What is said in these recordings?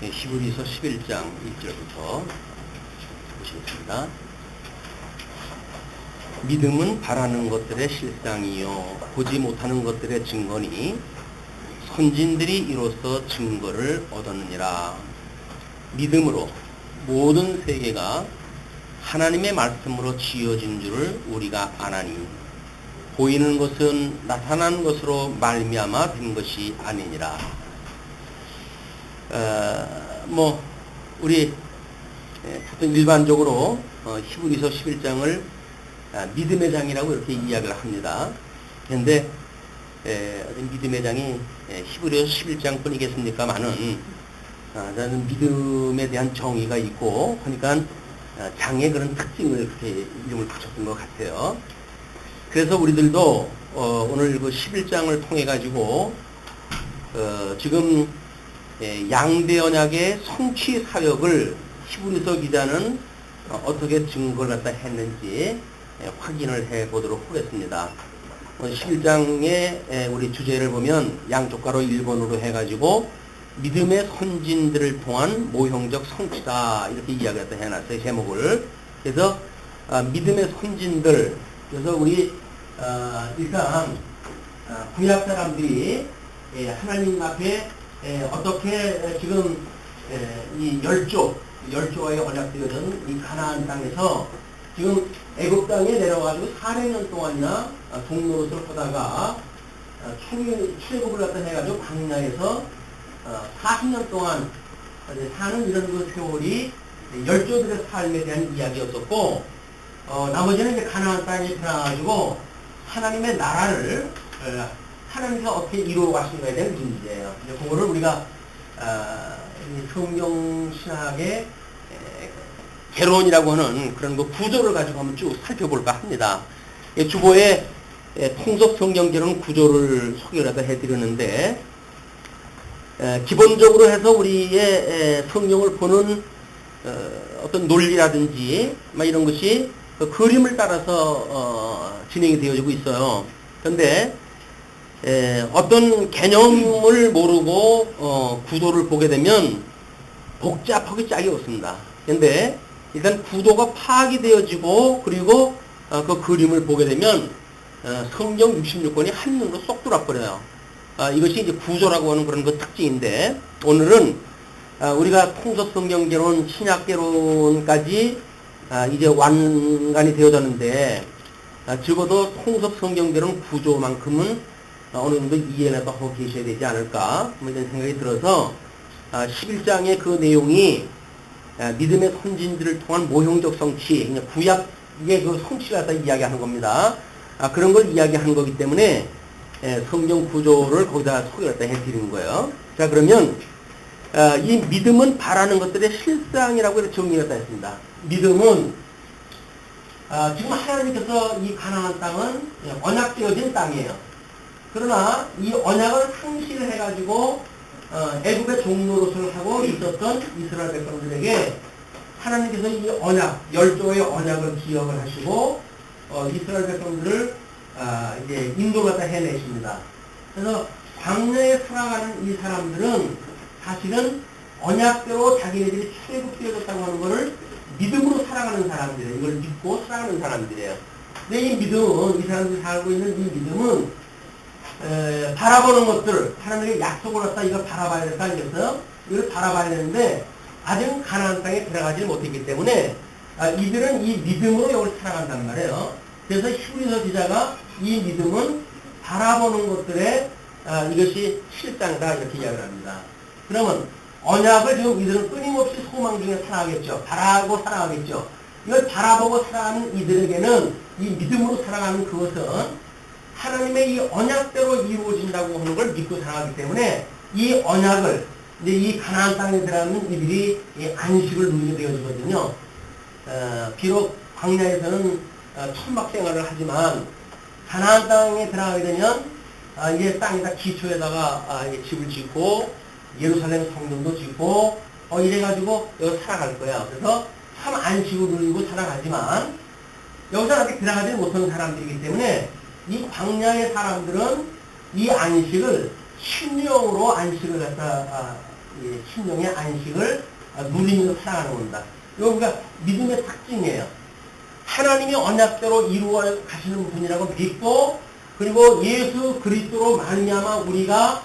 히브리서 11장 1절부터 보시겠습니다. 믿음은 바라는 것들의 실상이요 보지 못하는 것들의 증거니 선진들이 이로써 증거를 얻었느니라. 믿음으로 모든 세계가 하나님의 말씀으로 지어진 줄을 우리가 아나니 보이는 것은 나타난 것으로 말미암아 된 것이 아니니라. 우리 보통 일반적으로 히브리서 11장을 믿음의 장이라고 이렇게 이야기를 합니다. 그런데 믿음의 장이 히브리서 11장뿐이겠습니까마는 저는 믿음에 대한 정의가 있고 그러니까 장의 그런 특징을 그렇게 이름을 붙였던 것 같아요. 그래서 우리들도 오늘 그 11장을 통해 가지고 지금 양대 언약의 성취 사역을 히브리서 기자는 어떻게 증거를 갖다 했는지 확인을 해 보도록 하겠습니다. 11장의 우리 주제를 보면 양쪽 가로 1번으로 해가지고 믿음의 선진들을 통한 모형적 성취다 이렇게 이야기 갖다 해놨어요, 제목을. 그래서 믿음의 선진들, 그래서 우리 일단 구약 사람들이 하나님 앞에 어떻게 지금 이 열조와의 언약되어진 이 가나안 땅에서 지금 애굽 땅에 내려가지고 400년 동안이나 종노릇을 하다가 출애굽을 갖다 해가지고 광야에서 40년 동안 사는 이런 그 세월이 열조들의 삶에 대한 이야기였었고, 나머지는 이제 가나안 땅에 들어가가지고 하나님의 나라를 하나님께서 어떻게 이루어 가신가에 대한 문제예요. 그거를 우리가 성경 신학의 개론이라고 하는 그런 그 구조를 가지고 한번 쭉 살펴볼까 합니다. 주보에 통속 성경 개론 구조를 소개를 해드렸는데, 기본적으로 해서 우리의 성경을 보는 어떤 논리라든지 이런 것이 그 그림을 따라서 진행이 되어지고 있어요. 그런데 어떤 개념을 모르고 구도를 보게 되면 복잡하게 짝이 없습니다. 그런데 일단 구도가 파악이 되어지고 그리고 그 그림을 보게 되면 성경 66권이 한눈으로 쏙 들어버려요. 이것이 이제 구조라고 하는 그런 그 특징인데, 오늘은 우리가 통속 성경개론, 신약개론까지 이제 완간이 되어졌는데, 적어도 통속 성경개론 구조만큼은 어느 정도 이해를 하고 계셔야 되지 않을까 이런 생각이 들어서 11장의 그 내용이 믿음의 선진들을 통한 모형적 성취, 그냥 구약의 그 성취를 갖다 이야기하는 겁니다. 그런 걸 이야기하는 거기 때문에 성경 구조를 거기다 소개를 해드리는 거예요. 자, 그러면 이 믿음은 바라는 것들의 실상이라고 이렇게 정리를 했습니다. 믿음은 지금 하나님께서 이 가나안 땅은 언약되어진 땅이에요. 그러나 이 언약을 상실을 해가지고 애굽의 종노릇을 하고 있었던 이스라엘 백성들에게 하나님께서 이 언약, 열조의 언약을 기억을 하시고 이스라엘 백성들을 이제 인도를 갖다 해내십니다. 그래서 광야에 살아가는 이 사람들은 사실은 언약대로 자기네들이 출애굽되어졌다고 하는 것을 믿음으로 살아가는 사람들이에요. 이걸 믿고 살아가는 사람들이에요. 근데 이 믿음은, 이 사람들이 살고 있는 이 믿음은 바라보는 것들, 하나님의 약속을 갖다 이걸 바라봐야 될 거 아니겠어요? 이걸 바라봐야 되는데 아직은 가나안 땅에 들어가지 못했기 때문에 이들은 이 믿음으로 이걸 살아간단 말이에요. 그래서 히브리서 기자가 이 믿음은 바라보는 것들의 이것이 실상이다 이렇게 이야기를 합니다. 그러면 언약을 지금 이들은 끊임없이 소망 중에 살아가겠죠. 바라고 살아가겠죠. 이걸 바라보고 살아가는 이들에게는 이 믿음으로 살아가는 그것은 하나님의 이 언약대로 이루어진다고 하는 걸 믿고 살아가기 때문에 이 언약을 이제 이 가나안 땅에 들어가는 이들이 이 안식을 누리게 되어지거든요. 비록 광야에서는 천막 생활을 하지만 가나안 땅에 들어가게 되면 이제 땅에다 기초에다가 집을 짓고 예루살렘 성전도 짓고 이래가지고 여기 살아갈 거야. 그래서 참 안식을 누리고 살아가지만 여기서 아직 들어가지 못하는 사람들이기 때문에 이 광야의 사람들은 이 안식을 심령으로 안식을 갖다 이 심령의 안식을 누리면서 살아가는 겁니다. 이거 우리가 믿음의 특징이에요. 하나님이 언약대로 이루어 가시는 분이라고 믿고, 그리고 예수 그리스도로 말미암아 우리가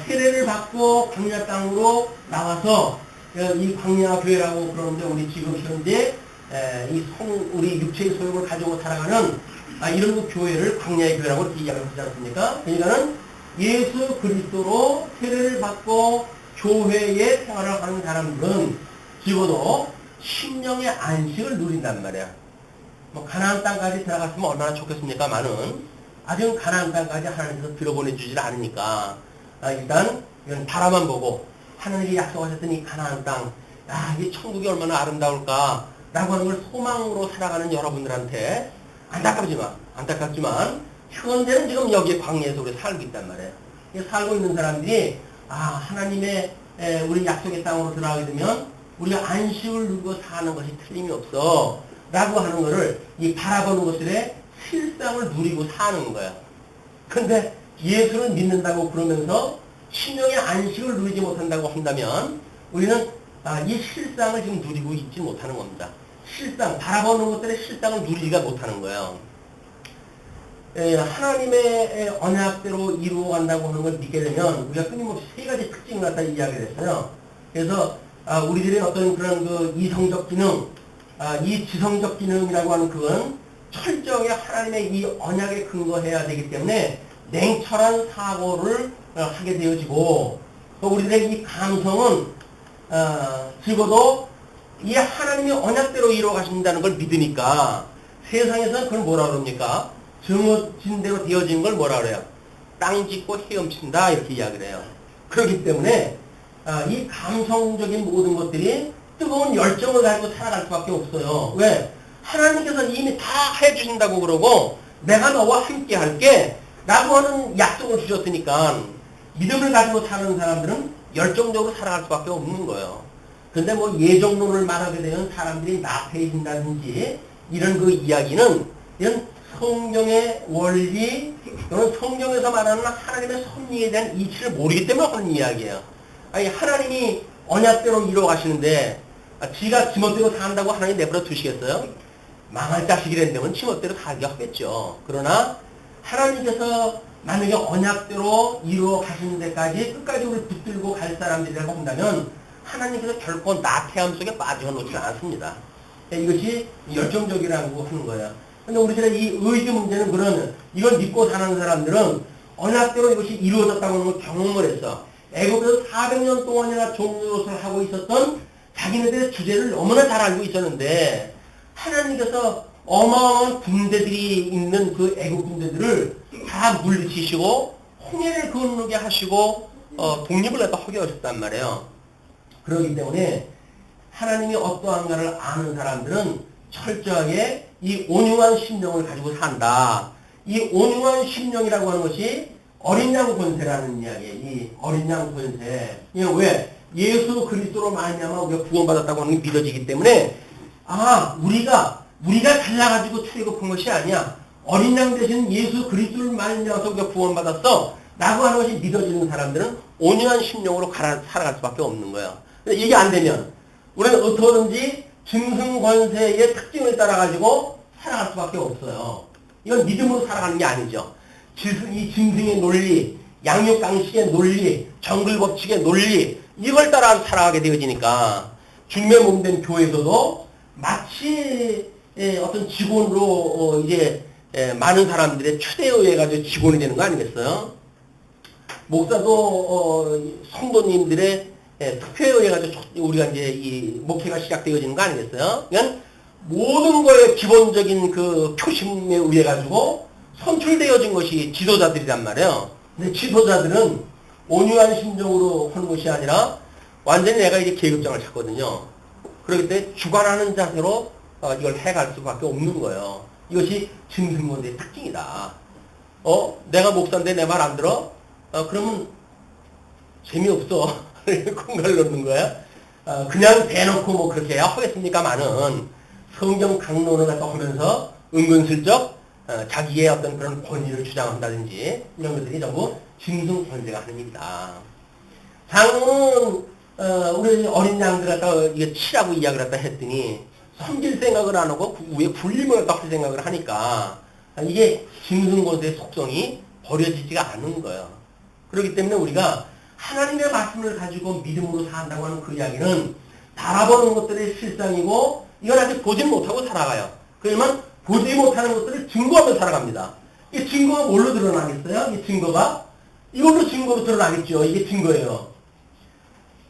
세례를 받고 광야 땅으로 나와서 이 광야 교회라고 그러는데, 우리 지금 현재 우리 육체의 소욕을 가지고 살아가는 이런 그 교회를 광야의 교회라고 이렇게 이야기하지 않습니까? 그러니까는 예수 그리스도로 세례를 받고 교회에 생활을 하는 사람들은 적어도 심령의 안식을 누린단 말이야. 뭐 가나안 땅까지 들어갔으면 얼마나 좋겠습니까만은 아직 가나안 땅까지 하나님께서 들어보내주질 않으니까 일단 이건 바라만 보고 하나님이 약속하셨던 이 가나안 땅, 이게 천국이 얼마나 아름다울까 라고 하는 걸 소망으로 살아가는 여러분들한테 안타깝지만 현재는 지금 여기에 광야에서 우리 살고 있단 말이에요. 살고 있는 사람들이 하나님의 우리 약속의 땅으로 들어가게 되면 우리가 안식을 누리고 사는 것이 틀림이 없어 라고 하는 것을 이 바라보는 것들의 실상을 누리고 사는 거야. 근데 예수를 믿는다고 그러면서 심령의 안식을 누리지 못한다고 한다면 우리는 이 실상을 지금 누리고 있지 못하는 겁니다. 실상, 바라보는 것들의 실상을 누리지가 못하는 거예요. 하나님의 언약대로 이루어간다고 하는 걸 믿게 되면 우리가 끊임없이 세 가지 특징을 갖다 이야기를 했어요. 그래서 우리들의 어떤 그런 그 이성적 기능, 이 지성적 기능이라고 하는 그건 철저하게 하나님의 이 언약에 근거해야 되기 때문에 냉철한 사고를 하게 되어지고, 또 우리들의 이 감성은 적어도 이 하나님의 언약대로 이루어 가신다는 걸 믿으니까 세상에서는 그걸 뭐라 그럽니까? 정해진 대로 되어진 걸 뭐라 그래요? 땅 짓고 헤엄친다 이렇게 이야기를 해요. 그렇기 때문에 이 감성적인 모든 것들이 뜨거운 열정을 가지고 살아갈 수밖에 없어요. 왜? 하나님께서 이미 다 해주신다고 그러고 내가 너와 함께 할게 라고 하는 약속을 주셨으니까 믿음을 가지고 사는 사람들은 열정적으로 살아갈 수밖에 없는 거예요. 그런데 뭐 예정론을 말하게 되면 사람들이 나태해진다든지 이런 그 이야기는 이런 성경의 원리 또는 성경에서 말하는 하나님의 섭리에 대한 이치를 모르기 때문에 하는 이야기예요. 아니 하나님이 언약대로 이루어 가시는데 지가 지멋대로 산다고 하나님 내버려 두시겠어요? 망할 자식이랬는데 지멋대로 살게 하겠죠. 그러나 하나님께서 만약에 언약대로 이루어 가시는 데까지 끝까지 우리 붙들고 갈 사람들이라고 한다면 하나님께서 결코 나태함 속에 빠져 놓지 않습니다. 이것이 열정적이라고 하는 거예요. 근데 우리들의 이 의지 문제는 그러면 이걸 믿고 사는 사람들은 언약대로 이것이 이루어졌다고 하는 걸 경험을 했어. 애국에서 400년 동안이나 종노릇을 하고 있었던 자기네들의 주제를 너무나 잘 알고 있었는데 하나님께서 어마어마한 군대들이 있는 그 애국 군대들을 다 물리치시고 홍해를 건너게 하시고 독립을 갖다 하게 하셨단 말이에요. 그렇기 때문에 하나님이 어떠한가를 아는 사람들은 철저하게 이 온유한 심령을 가지고 산다. 이 온유한 심령이라고 하는 것이 어린 양 권세라는 이야기예요. 이 어린 양 권세. 이게 왜? 예수 그리스도로 말미암아 우리가 구원받았다고 하는 게 믿어지기 때문에 우리가 잘나가지고 출애굽한 것이 아니야. 어린 양 대신 예수 그리스도를 말미암아서 우리가 구원받았어 라고 하는 것이 믿어지는 사람들은 온유한 심령으로 살아갈 수밖에 없는 거예요. 근데 이게 안 되면 우리는 어떠든지 짐승 권세의 특징을 따라가지고 살아갈 수밖에 없어요. 이건 믿음으로 살아가는 게 아니죠. 이 짐승의 논리, 양육강식의 논리, 정글법칙의 논리 이걸 따라 살아가게 되어지니까 주님의 몸된 교회에서도 마치 어떤 직원으로 이제 많은 사람들의 추대에 의해 가지고 직원이 되는 거 아니겠어요? 목사도 성도님들의 투표에 의해 가지고 우리가 이제 이 목회가 시작되어지는 거 아니겠어요? 그러니까 모든 거에 기본적인 그 표심에 의해 가지고 선출되어진 것이 지도자들이란 말이에요. 근데 지도자들은 온유한 심정으로 하는 것이 아니라 완전히 내가 이제 계급장을 찾거든요. 그렇기 때문에 주관하는 자세로 이걸 해갈 수밖에 없는 거예요. 이것이 짐승권의 특징이다. 내가 목사인데 내 말 안 들어? 그러면 재미없어. 콩갈 넣는 거야. 그냥 대놓고 뭐 그렇게 하겠습니까만은 성경 강론을 갖다 하면서 은근슬쩍 자기의 어떤 그런 권위를 주장한다든지 이런 것들이 전부 짐승 권세가 하는 일이다. 장로는 우리 어린 양들 갖다가 이게 치라고 이야기를 갖다 했더니 섬길 생각을 안 하고 위에 굴림을 갖다 할 생각을 하니까 이게 짐승권세의 속성이 버려지지가 않는 거예요. 그렇기 때문에 우리가 하나님의 말씀을 가지고 믿음으로 산다고 하는 그 이야기는 바라보는 것들이 실상이고 이건 아직 보지 못하고 살아가요. 그러면 보지 못하는 것들을 증거하며 살아갑니다. 이 증거가 뭘로 드러나겠어요? 이 증거가? 이걸로 증거로 드러나겠죠. 이게 증거예요.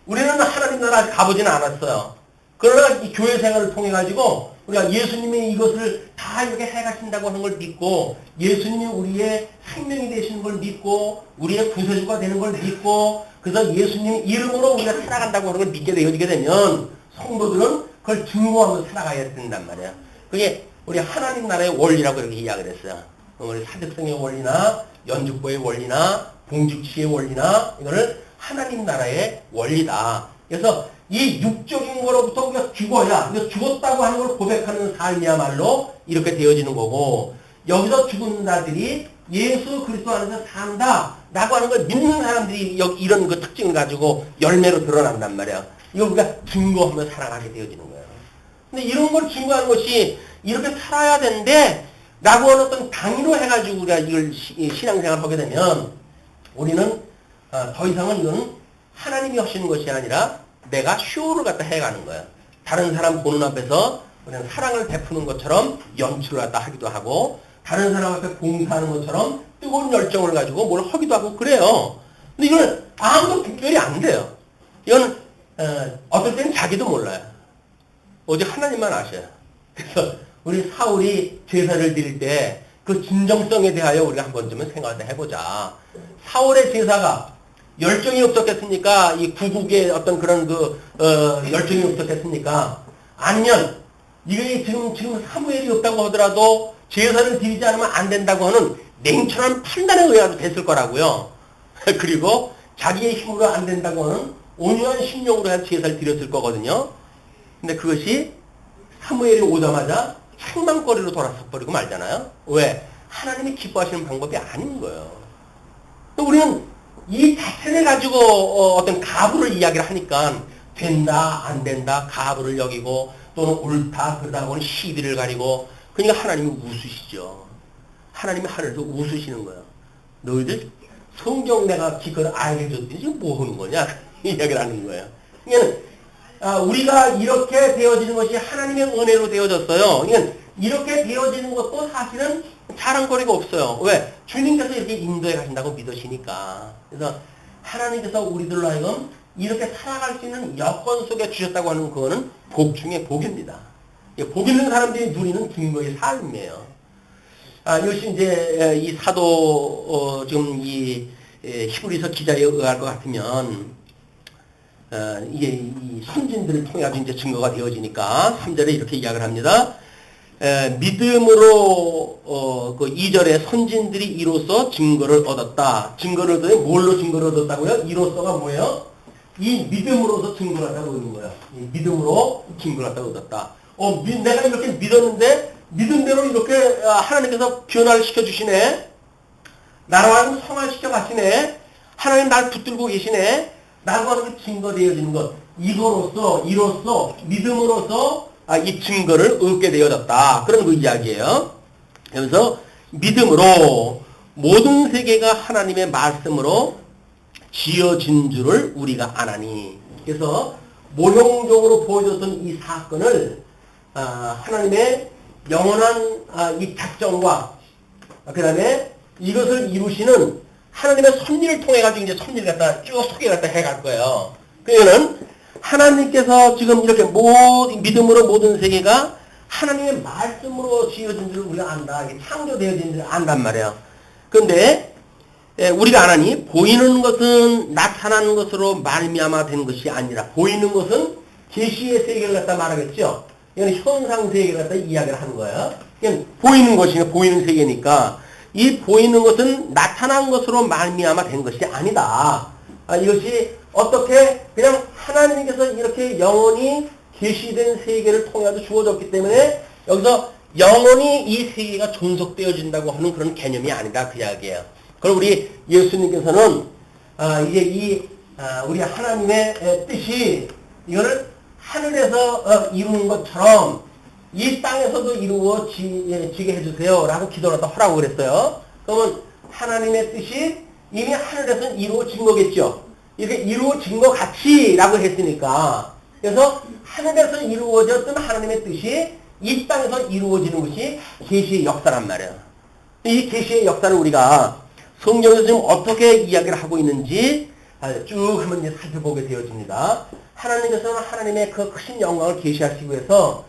우리는 하나님 나라 아직 가보지는 않았어요. 그러나 이 교회 생활을 통해 가지고 우리가 예수님이 이것을 다 이렇게 해가신다고 하는 걸 믿고 예수님이 우리의 생명이 되시는 걸 믿고 우리의 구세주가 되는 걸 믿고 그래서 예수님 이름으로 우리가 살아간다고 하는 걸 믿게 되어지게 되면 성도들은 그걸 증거하면서 살아가야 된단 말이에요. 그게 우리 하나님 나라의 원리라고 이렇게 이야기를 했어요. 우리 사직성의 원리나 연죽보의 원리나 봉죽치의 원리나 이거를 하나님 나라의 원리다. 그래서 이 육적인 거로부터 우리가 죽어야, 이거 죽었다고 하는 걸 고백하는 삶이야말로 이렇게 되어지는 거고, 여기서 죽은 자들이 예수 그리스도 안에서 산다 라고 하는 걸 믿는 사람들이 이런 그 특징을 가지고 열매로 드러난단 말이야. 이걸 우리가 증거하며 살아가게 되어지는 거예요. 근데 이런 걸 증거하는 것이 이렇게 살아야 되는데 라고 하는 어떤 당위로 해가지고 우리가 이걸 신앙생활을 하게 되면 우리는 더 이상은 이건 하나님이 하시는 것이 아니라 내가 쇼를 갖다 해가는 거예요. 다른 사람 보는 앞에서 우리는 사랑을 베푸는 것처럼 연출을 갖다 하기도 하고 다른 사람 앞에 봉사하는 것처럼 뜨거운 열정을 가지고 뭘 하기도 하고 그래요. 근데 이건 아무도 분별이 안 돼요. 이건 어떨 때는 자기도 몰라요. 오직 하나님만 아셔요. 그래서 우리 사울이 제사를 드릴 때 그 진정성에 대하여 우리가 한 번쯤은 생각을 해보자. 사울의 제사가 열정이 없었겠습니까? 이 구국의 어떤 그런 열정이 없었겠습니까? 아니면, 이게 지금 사무엘이 없다고 하더라도 제사를 드리지 않으면 안 된다고 하는 냉철한 판단에 의해서 됐을 거라고요. 그리고 자기의 힘으로 안 된다고 하는 온유한 심령으로 해서 제사를 드렸을 거거든요. 근데 그것이 사무엘이 오자마자 책망거리로 돌아서버리고 말잖아요. 왜? 하나님이 기뻐하시는 방법이 아닌 거예요. 우리는 이 자체를 가지고 어떤 가부를 이야기를 하니까 된다 안 된다 가부를 여기고 또는 옳다 그러다 보니 시비를 가리고 그러니까 하나님이 웃으시죠. 하나님이 하늘에서 웃으시는 거예요. 너희들 성경 내가 기껏 알게 줬더니 지금 뭐 하는 거냐 이 이야기를 하는 거예요. 그러니까 우리가 이렇게 되어지는 것이 하나님의 은혜로 되어졌어요. 그러니까 이렇게 되어지는 것도 사실은 자랑거리가 없어요. 왜? 주님께서 이렇게 인도해 가신다고 믿으시니까. 그래서 하나님께서 우리들로 하여금 이렇게 살아갈 수 있는 여건 속에 주셨다고 하는 그거는 복 중에 복입니다. 복 있는 사람들이 누리는 증거의 삶이에요. 이것이 이제 이 사도 지금 이 히브리서 기자에 의할 것 같으면 이게 이 선진들을 통해 가지고 이제 증거가 되어지니까 3절에 이렇게 이야기를 합니다. 믿음으로 그 2절에 선진들이 이로써 증거를 얻었다. 증거를 얻었는데 뭘로 증거를 얻었다고요? 이로써가 뭐예요? 이 믿음으로서 증거를 얻다고 하는 거예요. 이 믿음으로 증거를 얻었다. 내가 이렇게 믿었는데 믿음대로 이렇게 하나님께서 변화를 시켜주시네. 나로 하여금 성화시켜 가시네. 하나님 날 붙들고 계시네. 라고 하는 게 증거되어지는 것. 이로써 믿음으로써 이 증거를 얻게 되어졌다. 그런 그 이야기예요. 그래서 믿음으로 모든 세계가 하나님의 말씀으로 지어진 줄을 우리가 아나니. 그래서 모형적으로 보여줬던 이 사건을 하나님의 영원한 이 작정과 그 다음에 이것을 이루시는 하나님의 섭리를 통해 가지고 이제 섭리를 갖다 쭉 소개 갖다 해갈 거예요. 그러면은 하나님께서 지금 이렇게 믿음으로 모든 세계가 하나님의 말씀으로 지어진 줄 우리가 안다. 창조되어진 줄 안단 말이에요. 그런데 우리가 아나니 보이는 것은 나타나는 것으로 말미암아 된 것이 아니라 보이는 것은 계시의 세계를 갖다 말하겠죠. 이건 현상 세계를 갖다 이야기를 하는 거예요. 그냥 보이는 것이 보이는 세계니까 이 보이는 것은 나타난 것으로 말미암아 된 것이 아니다. 이것이 어떻게 그냥 하나님께서 이렇게 영원히 계시된 세계를 통해서 주어졌기 때문에 여기서 영원히 이 세계가 존속되어진다고 하는 그런 개념이 아니다 그 이야기예요. 그럼 우리 예수님께서는 이제 이 우리 하나님의 뜻이 이거를 하늘에서 이루는 것처럼 이 땅에서도 이루어지게 해주세요 라고 기도를 또 하라고 그랬어요. 그러면 하나님의 뜻이 이미 하늘에서 이루어진 거겠죠. 이렇게 이루어진 것 같이 라고 했으니까, 그래서 하늘에서 이루어졌던 하나님의 뜻이 이 땅에서 이루어지는 것이 계시의 역사란 말이에요. 이 계시의 역사를 우리가 성경에서 지금 어떻게 이야기를 하고 있는지 쭉 한번 이제 살펴보게 되어집니다. 하나님께서는 하나님의 그 크신 영광을 계시하시기 위해서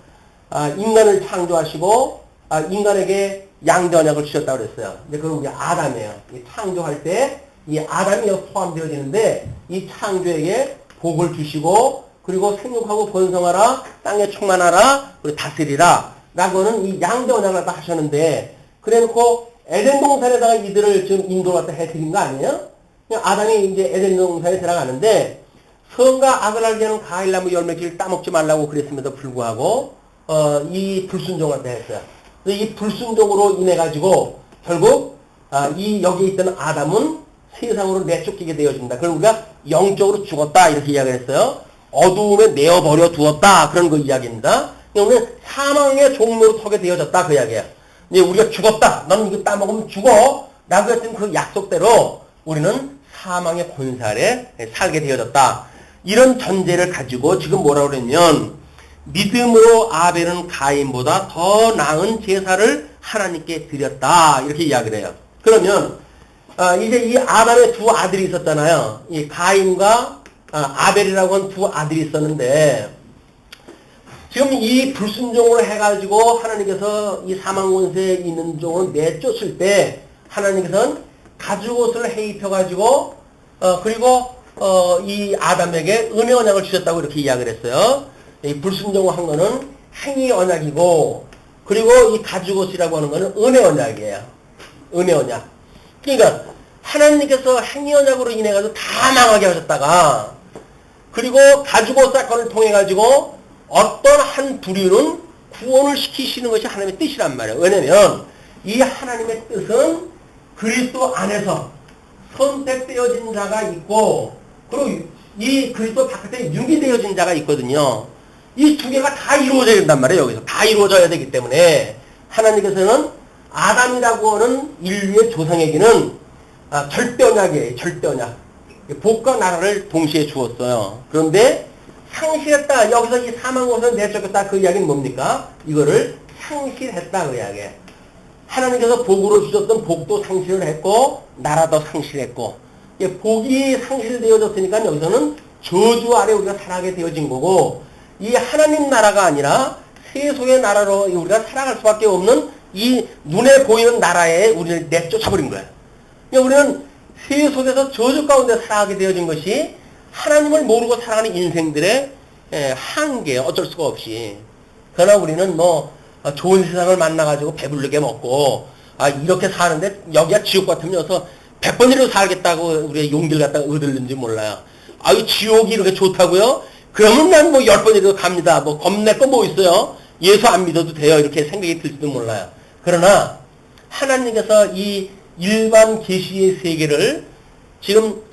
인간을 창조하시고 인간에게 양대 언약을 주셨다고 그랬어요. 근데 그건 우리 아담이에요. 이 창조할 때 이 아담이 포함되어지는데 이 창조에게 복을 주시고 그리고 생육하고 번성하라, 땅에 충만하라, 그리고 다스리라 라고는 이 양대 언약을 갖다 하셨는데, 그래놓고 에덴 동산에다가 이들을 지금 인도를 갖다 해드린 거 아니에요? 아담이 이제 에덴 동산에 들어가는데 선과 악을 알게 하는 과일나무 열매길 따먹지 말라고 그랬음에도 불구하고 이 불순종을 갖다 했어요. 이 불순종으로 인해 가지고 결국 이 여기에 있던 아담은 세상으로 내쫓기게 되어진다. 그럼 우리가 영적으로 죽었다 이렇게 이야기를 했어요. 어두움에 내어버려 두었다 그런 그 이야기입니다. 우리는 사망의 종로로 서게 되어졌다 그 이야기야. 이제 우리가 죽었다. 너는 이거 따먹으면 죽어. 라고 했던 그 약속대로 우리는 사망의 권세 아래 살게 되어졌다. 이런 전제를 가지고 지금 뭐라고 그랬냐면 믿음으로 아벨은 가인보다 더 나은 제사를 하나님께 드렸다. 이렇게 이야기를 해요. 그러면 이제 이 아담의 두 아들이 있었잖아요. 이 가인과 아벨이라고 한 두 아들이 있었는데 지금 이 불순종을 해가지고 하나님께서 이 사망권세에 있는 종을 내쫓을 때 하나님께서는 가죽옷을 해입혀가지고 그리고 이 아담에게 은혜 언약을 주셨다고 이렇게 이야기를 했어요. 이 불순종을 한 거는 행위 언약이고 그리고 이 가죽옷이라고 하는 거는 은혜 언약이에요. 은혜 언약. 그러니까 하나님께서 행위 언약으로 인해 가지고 다 망하게 하셨다가 그리고 가죽옷 사건을 통해 가지고 어떤 한 부류는 구원을 시키시는 것이 하나님의 뜻이란 말이에요. 왜냐면 이 하나님의 뜻은 그리스도 안에서 선택되어진 자가 있고 그리고 이 그리스도 바깥에 유기되어진 자가 있거든요. 이 두 개가 다 이루어져야 된단 말이에요. 여기서 다 이루어져야 되기 때문에 하나님께서는 아담이라고 하는 인류의 조상에게는 절대 언약이에요. 절대 언약. 복과 나라를 동시에 주었어요. 그런데 상실했다. 여기서 이 사망옷을 내쫓겼다. 그 이야기는 뭡니까? 이거를 상실했다. 그 이야기예요. 하나님께서 복으로 주셨던 복도 상실을 했고 나라도 상실했고 복이 상실되어졌으니까 여기서는 저주 아래 우리가 살아가게 되어진 거고 이 하나님 나라가 아니라 세속의 나라로 우리가 살아갈 수밖에 없는 이 눈에 보이는 나라에 우리를 내쫓아버린 거예요. 그러니까 우리는 세속에서 저주 가운데 살아가게 되어진 것이 하나님을 모르고 살아가는 인생들의 한계, 어쩔 수가 없이. 그러나 우리는 뭐 좋은 세상을 만나가지고 배부르게 먹고 이렇게 사는데 여기가 지옥 같으면 여기서 100번이라도 살겠다고 우리가 용기를 갖다가 얻을는지 몰라요. 이 지옥이 이렇게 좋다고요? 그러면 난 뭐 10번이라도 갑니다. 뭐 겁낼 거 뭐 있어요? 예수 안 믿어도 돼요. 이렇게 생각이 들지도 몰라요. 그러나 하나님께서 이 일반 계시의 세계를 지금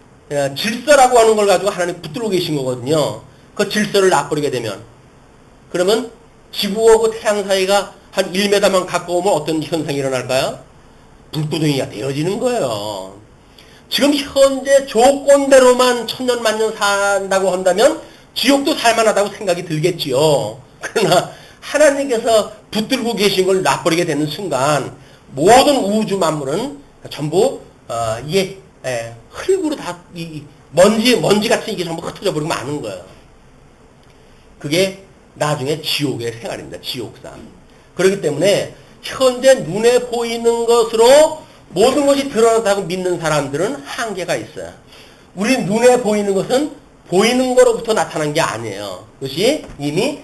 질서라고 하는 걸 가지고 하나님 붙들고 계신 거거든요. 그 질서를 놔버리게 되면 그러면 지구하고 태양 사이가 한 1m만 가까우면 어떤 현상이 일어날까요? 불구덩이가 되어지는 거예요. 지금 현재 조건대로만 천년 만년 산다고 한다면 지옥도 살만하다고 생각이 들겠지요. 그러나 하나님께서 붙들고 계신 걸 놔버리게 되는 순간 모든 우주 만물은 전부 이게 흙으로 다 먼지같이 이게 전부 흩어져 버리고 마는 거예요. 그게 나중에 지옥의 생활입니다. 지옥상. 그렇기 때문에 현재 눈에 보이는 것으로 모든 것이 드러난다고 믿는 사람들은 한계가 있어요. 우리 눈에 보이는 것은 보이는 거로부터 나타난 게 아니에요. 그것이 이미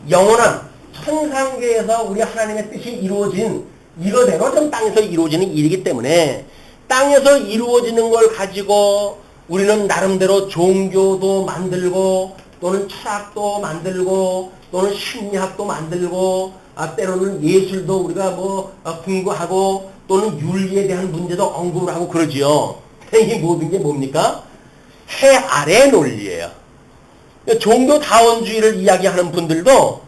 영원한 천상계에서 우리 하나님의 뜻이 이루어진 이거대로 좀 땅에서 이루어지는 일이기 때문에 땅에서 이루어지는 걸 가지고 우리는 나름대로 종교도 만들고 또는 철학도 만들고 또는 심리학도 만들고 때로는 예술도 우리가 뭐 공부하고 또는 윤리에 대한 문제도 언급을 하고 그러지요. 이 모든 게 뭡니까? 해 아래 논리예요. 종교다원주의를 이야기하는 분들도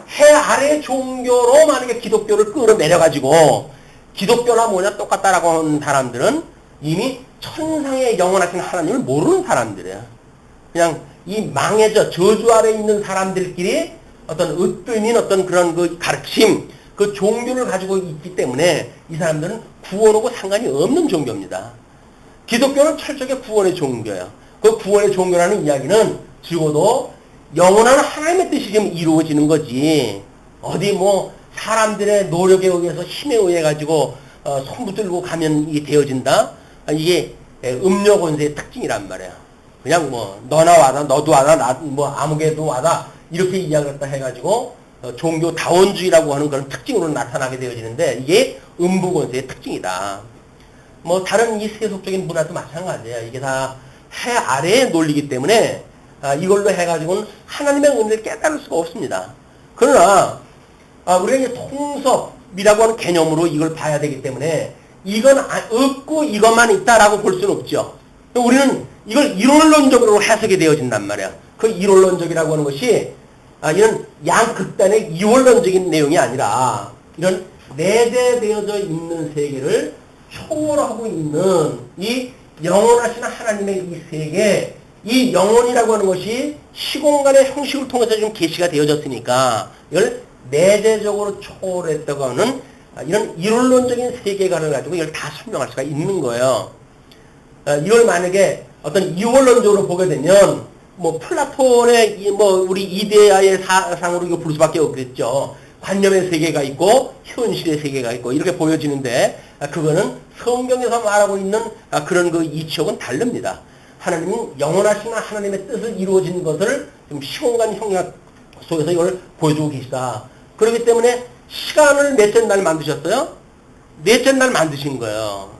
해 아래 종교로 만약에 기독교를 끌어내려가지고 기독교나 뭐냐 똑같다라고 하는 사람들은 이미 천상의 영원하신 하나님을 모르는 사람들이에요. 그냥 이 망해져 저주 아래 있는 사람들끼리 어떤 으뜸인 어떤 그런 그 가르침, 그 종교를 가지고 있기 때문에 이 사람들은 구원하고 상관이 없는 종교입니다. 기독교는 철저하게 구원의 종교예요. 그 구원의 종교라는 이야기는 적어도 영원한 하나님의 뜻이 지금 이루어지는 거지. 어디 뭐 사람들의 노력에 의해서 힘에 의해 가지고 손 붙들고 가면 이게 되어진다. 이게 음료 권세의 특징이란 말이야. 그냥 뭐 너나 와다, 너도 와다, 나 뭐 아무개도 와다 이렇게 이야기했다 해가지고 종교 다원주의라고 하는 그런 특징으로 나타나게 되어지는데 이게 음부 권세의 특징이다. 뭐 다른 이 세속적인 문화도 마찬가지예요. 이게 다 해 아래의 논리이기 때문에 이걸로 해가지고는 하나님의 은혜를 깨달을 수가 없습니다. 그러나 우리가 이제 통섭이라고 하는 개념으로 이걸 봐야 되기 때문에 이건 없고 이것만 있다라고 볼 수는 없죠. 우리는 이걸 이론론적으로 해석이 되어진단 말이야. 그 이론론적이라고 하는 것이 이런 양극단의 이원론적인 내용이 아니라 이런 내재되어져 있는 세계를 초월하고 있는 이 영원하신 하나님의 이 세계, 이 영혼이라고 하는 것이 시공간의 형식을 통해서 지금 계시가 되어졌으니까 이걸 내재적으로 초월했다고 하는 이런 이론론적인 세계관을 가지고 이걸 다 설명할 수가 있는 거예요. 이걸 만약에 어떤 이원론적으로 보게 되면 뭐 플라톤의 뭐 우리 이데아의 사상으로 이거 볼 수밖에 없겠죠. 관념의 세계가 있고 현실의 세계가 있고 이렇게 보여지는데 그거는 성경에서 말하고 있는 그런 그 이치하고는 다릅니다. 하나님은 영원하신 하나님의 뜻을 이루어진 것을 좀 시공간 형량 속에서 이걸 보여주고 계시다. 그렇기 때문에 시간을 넷째 날 만드셨어요? 넷째 날 만드신 거예요.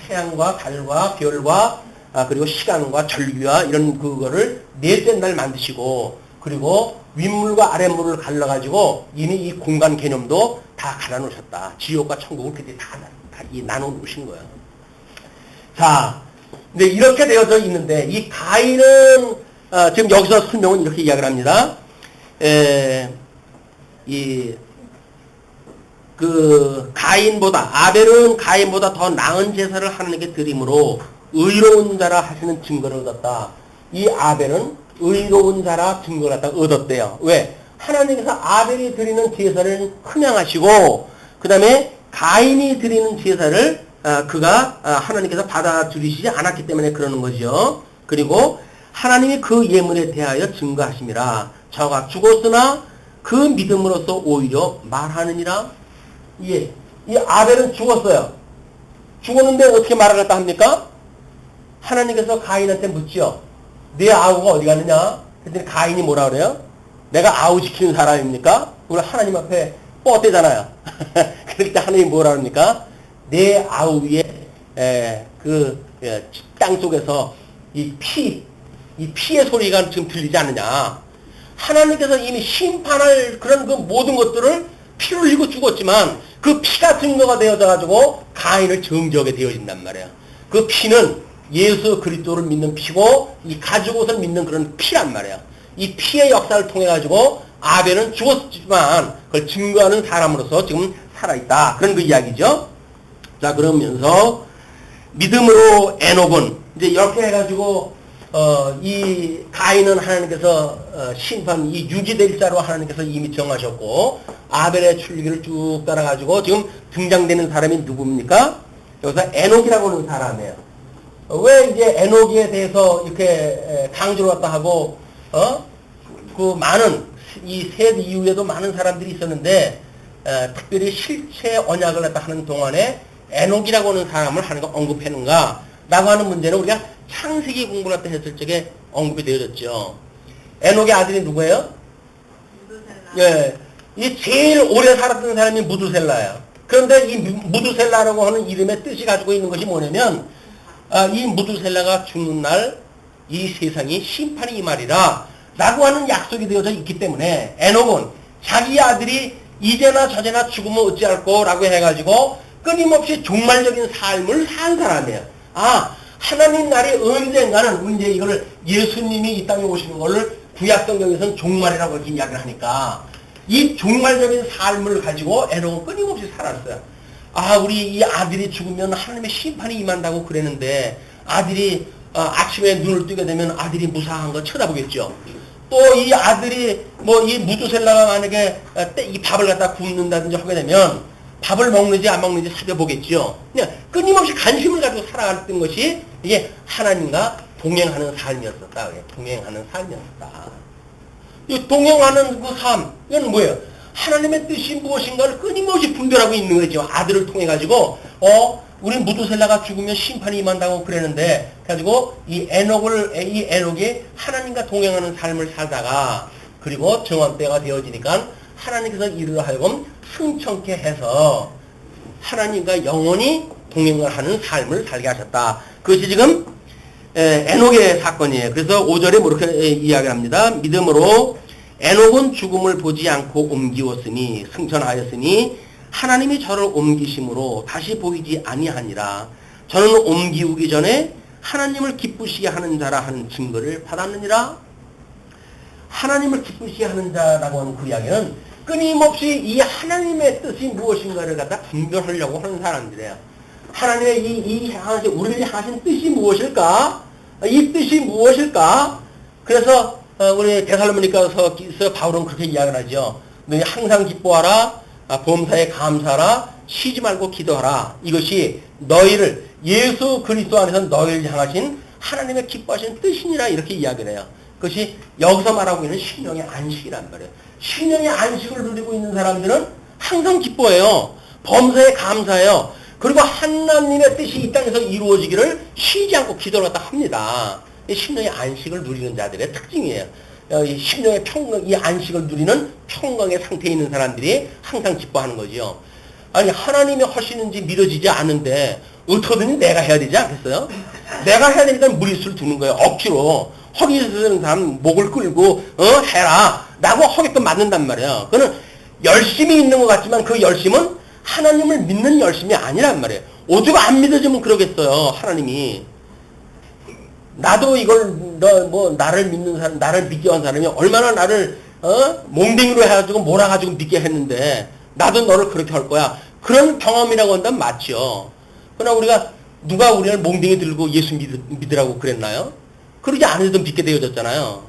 태양과 달과 별과 그리고 시간과 절기와 이런 그거를 넷째 날 만드시고 그리고 윗물과 아랫물을 갈라가지고 이미 이 공간 개념도 다 갈아놓으셨다. 지옥과 천국을 그때 다 나눠놓으신 거예요. 자, 근데 이렇게 되어져 있는데 이 가인은 지금 여기서 설명은 이렇게 이야기를 합니다. 그 가인보다 아벨은 가인보다 더 나은 제사를 하나님께 드림으로 의로운 자라 하시는 증거를 얻었다. 이 아벨은 의로운 자라 증거를 얻었대요. 왜? 하나님께서 아벨이 드리는 제사를 흥양하시고 그 다음에 가인이 드리는 제사를 그가 하나님께서 받아들이시지 않았기 때문에 그러는 거죠. 그리고 하나님이 그 예물에 대하여 증거하심이라. 저가 죽었으나 그 믿음으로써 오히려 말하느니라. 예, 이 아벨은 죽었어요. 죽었는데 어떻게 말을 갖다 합니까? 하나님께서 가인한테 묻죠. 내 아우가 어디 갔느냐? 그랬더니 가인이 뭐라 그래요? 내가 아우 지키는 사람입니까? 우리 하나님 앞에 뻗대잖아요. 그럴 때 하나님이 뭐라 그럽니까? 내 아우의 땅 속에서 이 피의 소리가 지금 들리지 않느냐? 하나님께서 이미 심판할 그런 그 모든 것들을 피를 흘리고 죽었지만 그 피가 증거가 되어져 가지고 가인을 정죄하게 되어진단 말이에요. 그 피는 예수 그리스도를 믿는 피고 이 가죽옷을 믿는 그런 피란 말이에요. 이 피의 역사를 통해 가지고 아벨은 죽었지만 그걸 증거하는 사람으로서 지금 살아있다. 그런 그 이야기죠. 자, 그러면서 믿음으로 에녹은 이제 이렇게 해가지고 이 가인은 하나님께서 심판 이 유지될 자로 하나님께서 이미 정하셨고 아벨의 출리기를 쭉 따라가지고 지금 등장되는 사람이 누굽니까? 여기서 에녹이라고 하는 사람이에요. 왜 이제 에녹에 대해서 이렇게 강조를 갖다 하고 그 많은 이 셋 이후에도 많은 사람들이 있었는데 특별히 실체 언약을 갖다 하는 동안에 에녹이라고 하는 사람을 하나님가 언급했는가 라고 하는 문제는 우리가 창세기 공부를 갖다 했을 적에 언급이 되어졌죠. 에녹의 아들이 누구예요? 예, 이 제일 오래 살았던 사람이 무두셀라예요. 그런데 이 무두셀라라고 하는 이름의 뜻이 가지고 있는 것이 뭐냐면 이 무두셀라가 죽는 날 이 세상이 심판이 임하리라 라고 하는 약속이 되어져 있기 때문에 에녹은 자기 아들이 이제나 저제나 죽으면 어찌할꼬 라고 해가지고 끊임없이 종말적인 삶을 산 사람이에요. 하나님 날이 언젠가는 이제 이걸 예수님이 이 땅에 오시는 거를 구약 성경에서는 종말이라고 이렇게 이야기를 하니까 이 종말적인 삶을 가지고 에녹은 끊임없이 살았어요. 아, 우리 이 아들이 죽으면 하나님의 심판이 임한다고 그랬는데 아들이 아침에 눈을 뜨게 되면 아들이 무사한 거 쳐다보겠죠. 또 이 아들이 뭐 이 무두셀라가 만약에 이 밥을 갖다 굽는다든지 하게 되면 밥을 먹는지 안 먹는지 살펴보겠죠. 그냥 끊임없이 관심을 가지고 살아갔던 것이 이게 하나님과 동행하는 삶이었었다. 동행하는 삶이었다. 이 동행하는 그 삶, 이건 뭐예요? 하나님의 뜻이 무엇인가를 끊임없이 분별하고 있는 거죠. 아들을 통해 가지고 우리 무두셀라가 죽으면 심판이 임한다고 그랬는데 가지고 이 에녹이 하나님과 동행하는 삶을 살다가 그리고 정한 때가 되어지니까 하나님께서 이르러 하여금 승천케 해서 하나님과 영원히 동행을 하는 삶을 살게 하셨다. 그것이 지금 에녹의 사건이에요. 그래서 5절에 뭐 이렇게 이야기합니다. 믿음으로 에녹은 죽음을 보지 않고 옮기었으니 승천하였으니 하나님이 저를 옮기심으로 다시 보이지 아니하니라. 저는 옮기우기 전에 하나님을 기쁘시게 하는 자라 하는 증거를 받았느니라. 하나님을 기쁘시게 하는 자라고 하는 그 이야기는 끊임없이 이 하나님의 뜻이 무엇인가를 갖다 분별하려고 하는 사람들이에요. 하나님의 우리를 향하신 뜻이 무엇일까? 이 뜻이 무엇일까? 그래서 우리 데살로니가서 바울은 그렇게 이야기를 하죠. 너희 항상 기뻐하라, 범사에 감사하라, 쉬지 말고 기도하라. 이것이 너희를 예수 그리스도 안에서 너희를 향하신 하나님의 기뻐하신 뜻이니라 이렇게 이야기를 해요. 그것이 여기서 말하고 있는 신령의 안식이란 말이에요. 신령의 안식을 누리고 있는 사람들은 항상 기뻐해요. 범사에 감사해요. 그리고 하나님의 뜻이 이 땅에서 이루어지기를 쉬지 않고 기도를 갖다 합니다. 신령의 안식을 누리는 자들의 특징이에요. 신령의 평강, 이 안식을 누리는 평강의 상태에 있는 사람들이 항상 기뻐하는 거죠. 아니, 하나님이 하시는지 믿어지지 않는데 어떻게든 내가 해야 되지 않겠어요? 내가 해야 되니까 무리수를 두는 거예요. 억지로. 허기 쓰는 사람 목을 끌고 해라 라고 하게끔 만든단 말이에요. 그거는 열심히 있는 것 같지만 그 열심은 하나님을 믿는 열심이 아니란 말이에요. 오죽 안 믿어지면 그러겠어요. 하나님이. 나도 이걸 나를 믿는 사람, 나를 믿게 한 사람이 얼마나 나를 몽댕이로 해가지고 몰아가지고 믿게 했는데 나도 너를 그렇게 할 거야. 그런 경험이라고 한다면 맞죠. 그러나 우리가 누가 우리를 몽댕이 들고 예수 믿으라고 그랬나요? 그러지 않으려도 믿게 되어졌잖아요.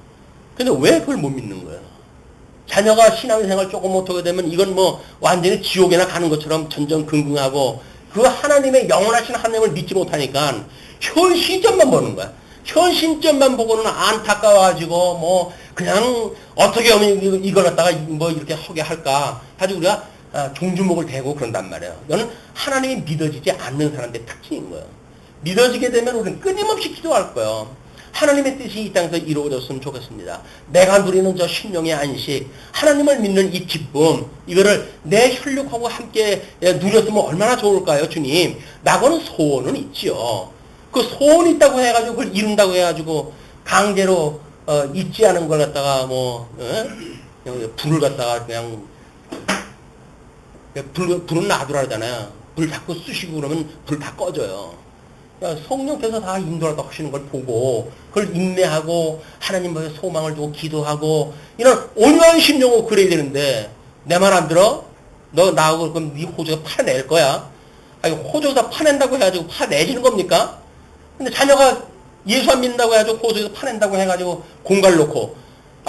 근데 왜 그걸 못 믿는 거예요? 자녀가 신앙생활 조금 못하게 되면 이건 뭐 완전히 지옥에나 가는 것처럼 전전긍긍하고 그 하나님의 영원하신 하나님을 믿지 못하니까 현 시점만 보는 거야. 현 시점만 보고는 안타까워가지고 뭐 그냥 어떻게 하면 이걸 갖다가 뭐 이렇게 하게 할까 가지고 우리가 종주목을 대고 그런단 말이에요. 이거는 하나님이 믿어지지 않는 사람들의 특징인 거예요. 믿어지게 되면 우리는 끊임없이 기도할 거예요. 하나님의 뜻이 이 땅에서 이루어졌으면 좋겠습니다. 내가 누리는 저 신령의 안식, 하나님을 믿는 이 기쁨, 이거를 내 혈육하고 함께 누렸으면 얼마나 좋을까요, 주님? 라고는 소원은 있지요. 그 소원이 있다고 해가지고 그걸 이룬다고 해가지고 강제로 잊지 않은 걸 갖다가 불을 갖다가 그냥 불은 놔두라 하잖아요. 불 자꾸 쑤시고 그러면 불 다 꺼져요. 성령께서 다 인도하다 하시는 걸 보고 그걸 인내하고 하나님 앞에 소망을 두고 기도하고 이런 온유한 심령으로 그래야 되는데 내 말 안 들어? 너 나하고 그럼 네 호주가 파낼 거야? 아니 호주에서 파낸다고 해가지고 파내지는 겁니까? 근데 자녀가 예수 안 믿는다고 해가지고 호주에서 파낸다고 해가지고 공갈 놓고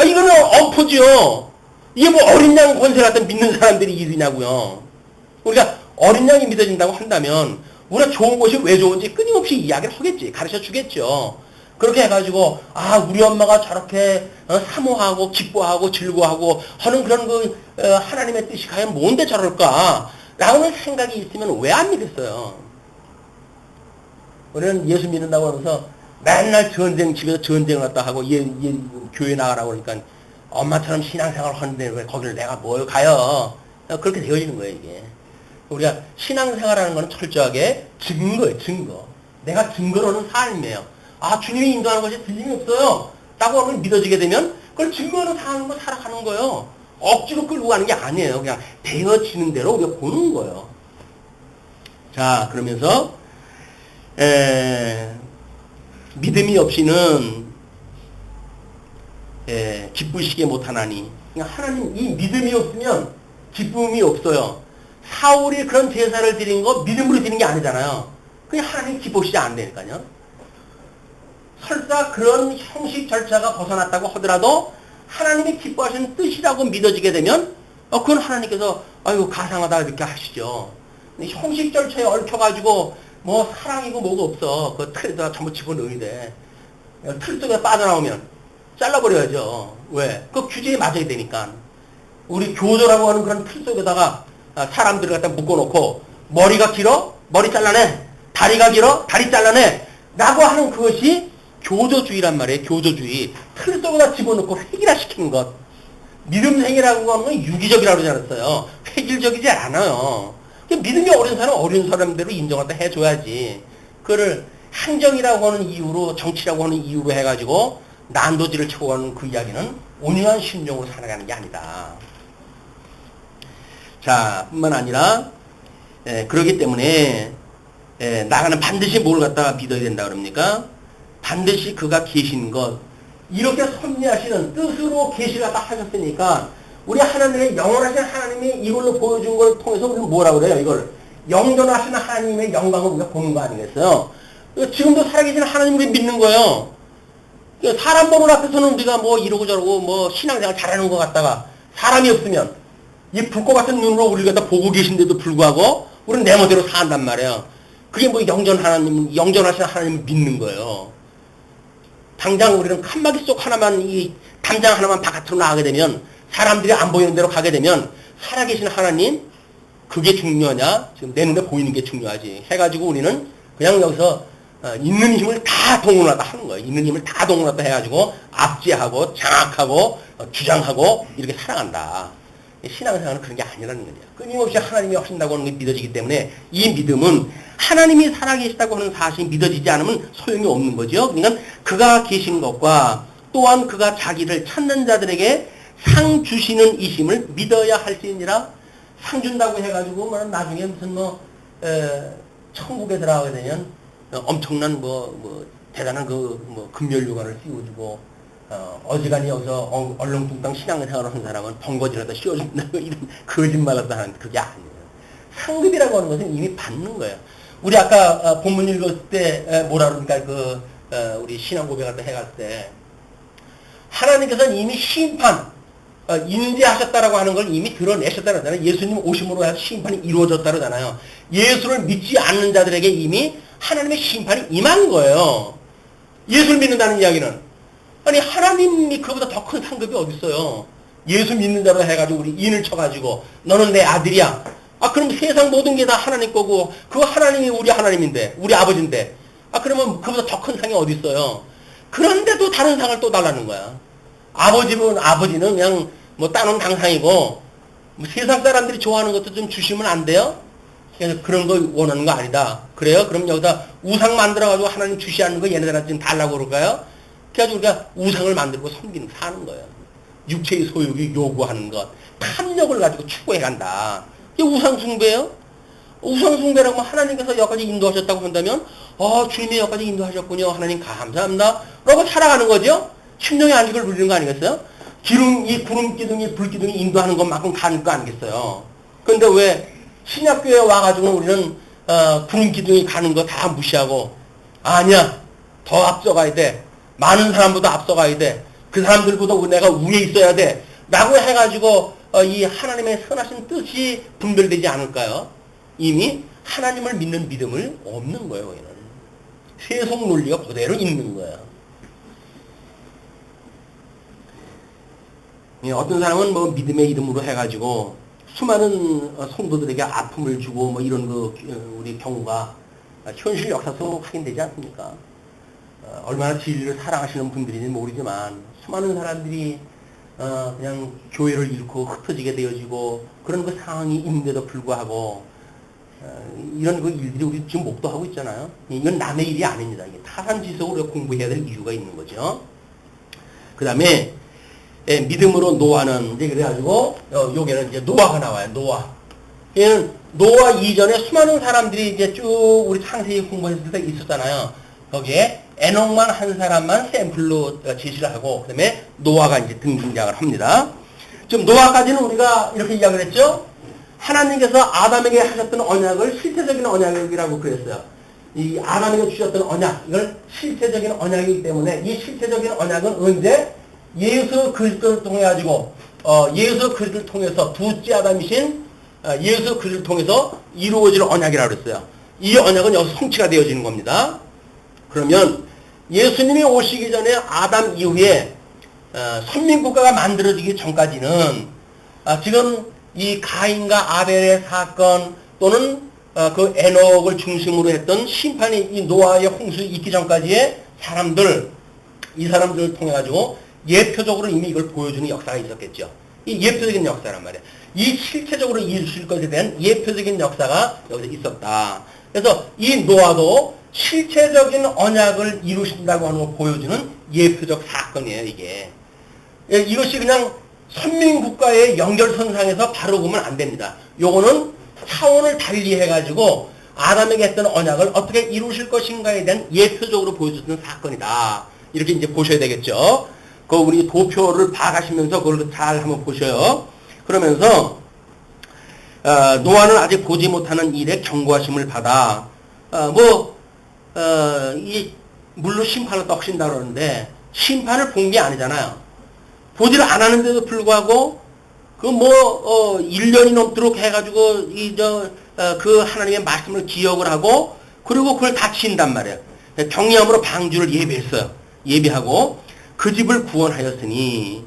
이거는 엎어지요. 이게 뭐 어린 양 권세 같은 믿는 사람들이 일이냐고요. 우리가 어린 양이 믿어진다고 한다면 우리가 좋은 것이 왜 좋은지 끊임없이 이야기를 하겠지. 가르쳐 주겠죠. 그렇게 해가지고 우리 엄마가 저렇게 사모하고 기뻐하고 즐거워하고 하는 그런 하나님의 뜻이 과연 뭔데 저럴까 라는 생각이 있으면 왜 안 믿겠어요. 우리는 예수 믿는다고 하면서 맨날 집에서 전쟁을 갖다 하고 교회 나가라고 그러니까 엄마처럼 신앙생활을 하는데 왜 거기를 내가 뭘 가요. 그렇게 되어지는 거예요 이게. 우리가 신앙생활하는 건 철저하게 증거예요, 증거. 내가 증거로는 삶이에요. 주님이 인도하는 것이 틀림이 없어요. 라고 하면 믿어지게 되면 그걸 증거로 살아가는 거예요. 억지로 끌고 가는 게 아니에요. 그냥 되어지는 대로 우리가 보는 거예요. 자, 그러면서 믿음이 없이는 기쁘시게 못하나니. 그러니까 하나님 이 믿음이 없으면 기쁨이 없어요. 사울이 그런 제사를 드린 거 믿음으로 드린 게 아니잖아요. 그냥 하나님 기쁘시지 않으니까요. 설사 그런 형식 절차가 벗어났다고 하더라도 하나님이 기뻐하시는 뜻이라고 믿어지게 되면 그건 하나님께서 아이고 가상하다 이렇게 하시죠. 근데 형식 절차에 얽혀가지고 뭐 사랑이고 뭐가 없어. 그 틀에다가 전부 집어넣어야 돼. 틀 속에 빠져나오면 잘라버려야죠. 왜? 그 규제에 맞아야 되니까. 우리 교조라고 하는 그런 틀 속에다가 사람들을 갖다 묶어놓고 머리가 길어? 머리 잘라내. 다리가 길어? 다리 잘라내. 라고 하는 그것이 교조주의란 말이에요. 교조주의. 틀 속에다 집어넣고 획일화시키는 것. 믿음생이라고 하는 건 유기적이라고 그러지 않았어요. 획일적이지 않아요. 믿음이 어린 사람은 어린 사람대로 인정한다 해줘야지. 그거를 행정이라고 하는 이유로, 정치라고 하는 이유로 해가지고 난도질을 쳐가는 그 이야기는 온유한 심정으로 살아가는 게 아니다. 자, 뿐만 아니라 그렇기 때문에 나가는 반드시 뭘 갖다가 믿어야 된다 그럽니까? 반드시 그가 계신 것, 이렇게 섭리하시는 뜻으로 계시를 갖다 하셨으니까 우리 하나님의 영원하신 하나님이 이걸로 보여준 걸 통해서 우리는 뭐라고 그래요? 이걸 영존하시는 하나님의 영광을 우리가 보는 거 아니겠어요? 지금도 살아계신 하나님을 믿는 거예요. 사람 보는 앞에서는 우리가 뭐 이러고 저러고 뭐 신앙생활 잘하는 것 같다가 사람이 없으면 이 불꽃 같은 눈으로 우리를 갖다 보고 계신데도 불구하고 우리는 내 멋대로 산단 말이에요. 그게 뭐 영존하시는 하나님을 믿는 거예요. 당장 우리는 칸막이 속 하나만, 이 담장 하나만 바깥으로 나가게 되면, 사람들이 안 보이는 대로 가게 되면 살아계신 하나님, 그게 중요하냐? 지금 내 눈에 보이는 게 중요하지. 해가지고 우리는 그냥 여기서 있는 힘을 다 동원하다 하는 거예요. 있는 힘을 다 동원하다 해가지고 압제하고 장악하고 주장하고 이렇게 살아간다. 신앙생활은 그런 게 아니라는 거죠. 끊임없이 하나님이 하신다고 하는 게 믿어지기 때문에 이 믿음은 하나님이 살아계시다고 하는 사실이 믿어지지 않으면 소용이 없는 거죠. 그러니까 그가 계신 것과 또한 그가 자기를 찾는 자들에게 상 주시는 이심을 믿어야 할 수 있느니라. 상 준다고 해가지고 나중에 무슨 천국에 들어가게 되면 엄청난 대단한 금멸류관을 씌워주고 어지간히 여기서 얼렁뚱땅 신앙생활을 하는 사람은 번거지라도 씌워준다고 이런 거짓말을 하는 그게 아니에요. 상급이라고 하는 것은 이미 받는 거예요. 우리 아까 본문 읽었을 때 뭐라 그러니까 우리 신앙 고백할 때 해갈 때 하나님께서는 이미 심판 인지하셨다라고 하는 걸 이미 드러내셨다는 거잖아요. 예수님 오심으로 해서 심판이 이루어졌다고 하잖아요. 예수를 믿지 않는 자들에게 이미 하나님의 심판이 임한 거예요. 예수를 믿는다는 이야기는 아니 하나님이 그보다 더 큰 상급이 어디 있어요. 예수 믿는 자로 해가지고 우리 인을 쳐가지고 너는 내 아들이야. 그럼 세상 모든 게 다 하나님 거고 그 하나님이 우리 하나님인데 우리 아버지인데 그러면 그보다 더 큰 상이 어디 있어요. 그런데도 다른 상을 또 달라는 거야. 아버지는 그냥 따놓은 당상이고 세상 사람들이 좋아하는 것도 좀 주시면 안 돼요? 그래서 그런 거 원하는 거 아니다. 그래요? 그럼 여기다 우상 만들어가지고 하나님 주시 않는 거 얘네들한테 지금 달라고 그럴까요? 그래가지고 우리가 우상을 만들고 사는 거예요. 육체의 소욕이 요구하는 것, 탐욕을 가지고 추구해간다. 이게 우상숭배예요? 우상숭배라고 하면 하나님께서 여기까지 인도하셨다고 한다면 주님이 여기까지 인도하셨군요. 하나님 감사합니다. 라고 살아가는 거죠. 심령의 안식을 누리는 거 아니겠어요? 이 구름 기둥이 불 기둥이 인도하는 것만큼 가는 거 아니겠어요? 그런데 왜 신약교회에 와가지고 우리는 구름 기둥이 가는 거 다 무시하고 아니야 더 앞서가야 돼. 많은 사람보다 앞서가야 돼. 그 사람들보다 내가 위에 있어야 돼. 라고 해가지고 이 하나님의 선하신 뜻이 분별되지 않을까요? 이미 하나님을 믿는 믿음을 없는 거예요. 여기는. 세속 논리가 그대로 있는 거예요. 어떤 사람은 믿음의 이름으로 해가지고 수많은 성도들에게 아픔을 주고 이런 우리 경우가 현실 역사 속 확인되지 않습니까? 얼마나 진리를 사랑하시는 분들인지 모르지만 수많은 사람들이 그냥 교회를 잃고 흩어지게 되어지고 그런 상황이 있는데도 불구하고 이런 일들이 우리 지금 목도하고 있잖아요. 이건 남의 일이 아닙니다. 이게 타산지석으로 공부해야 될 이유가 있는 거죠. 그 다음에 믿음으로 노아는 이제 그래가지고 여기는 이제 노아가 나와요. 노아. 얘는 노아 이전에 수많은 사람들이 이제 쭉 우리 창세기 공부했을 때 있었잖아요. 거기에 에녹만 한 사람만 샘플로 제시를 하고 그다음에 노아가 이제 등장을 합니다. 지금 노아까지는 우리가 이렇게 이야기를 했죠. 하나님께서 아담에게 하셨던 언약을 실체적인 언약이라고 그랬어요. 이 아담에게 주셨던 언약, 이걸 실체적인 언약이기 때문에 이 실체적인 언약은 언제 예수 그리스도를 통해 가지고 예수 그리스도를 통해서 두째 아담이신 예수 그리스도를 통해서 이루어질 언약이라고 그랬어요. 이 언약은 여기서 성취가 되어지는 겁니다. 그러면 예수님이 오시기 전에 아담 이후에 선민국가가 만들어지기 전까지는 지금 이 가인과 아벨의 사건 또는 그 에녹을 중심으로 했던 심판이 이 노아의 홍수 있기 전까지의 사람들, 이 사람들을 통해 가지고 예표적으로 이미 이걸 보여주는 역사가 있었겠죠. 이 예표적인 역사란 말이에요. 이 실체적으로 이루실 것에 대한 예표적인 역사가 여기서 있었다. 그래서 이 노아도 실체적인 언약을 이루신다고 하는 걸 보여주는 예표적 사건이에요, 이게. 이것이 그냥 선민국가의 연결선상에서 바로 보면 안 됩니다. 요거는 차원을 달리 해가지고 아담에게 했던 언약을 어떻게 이루실 것인가에 대한 예표적으로 보여주는 사건이다. 이렇게 이제 보셔야 되겠죠. 그 우리 도표를 봐가시면서 그걸 잘 한번 보셔요. 그러면서 노아는 아직 보지 못하는 일에 경고하심을 받아 이 물로 심판을 떡신다 그러는데 심판을 본 게 아니잖아요. 보지를 않았는데도 불구하고 1년이 넘도록 해가지고 그 하나님의 말씀을 기억을 하고 그리고 그걸 다 지킨단 말이에요. 경외함으로 방주를 예배했어요. 예배하고 그 집을 구원하였으니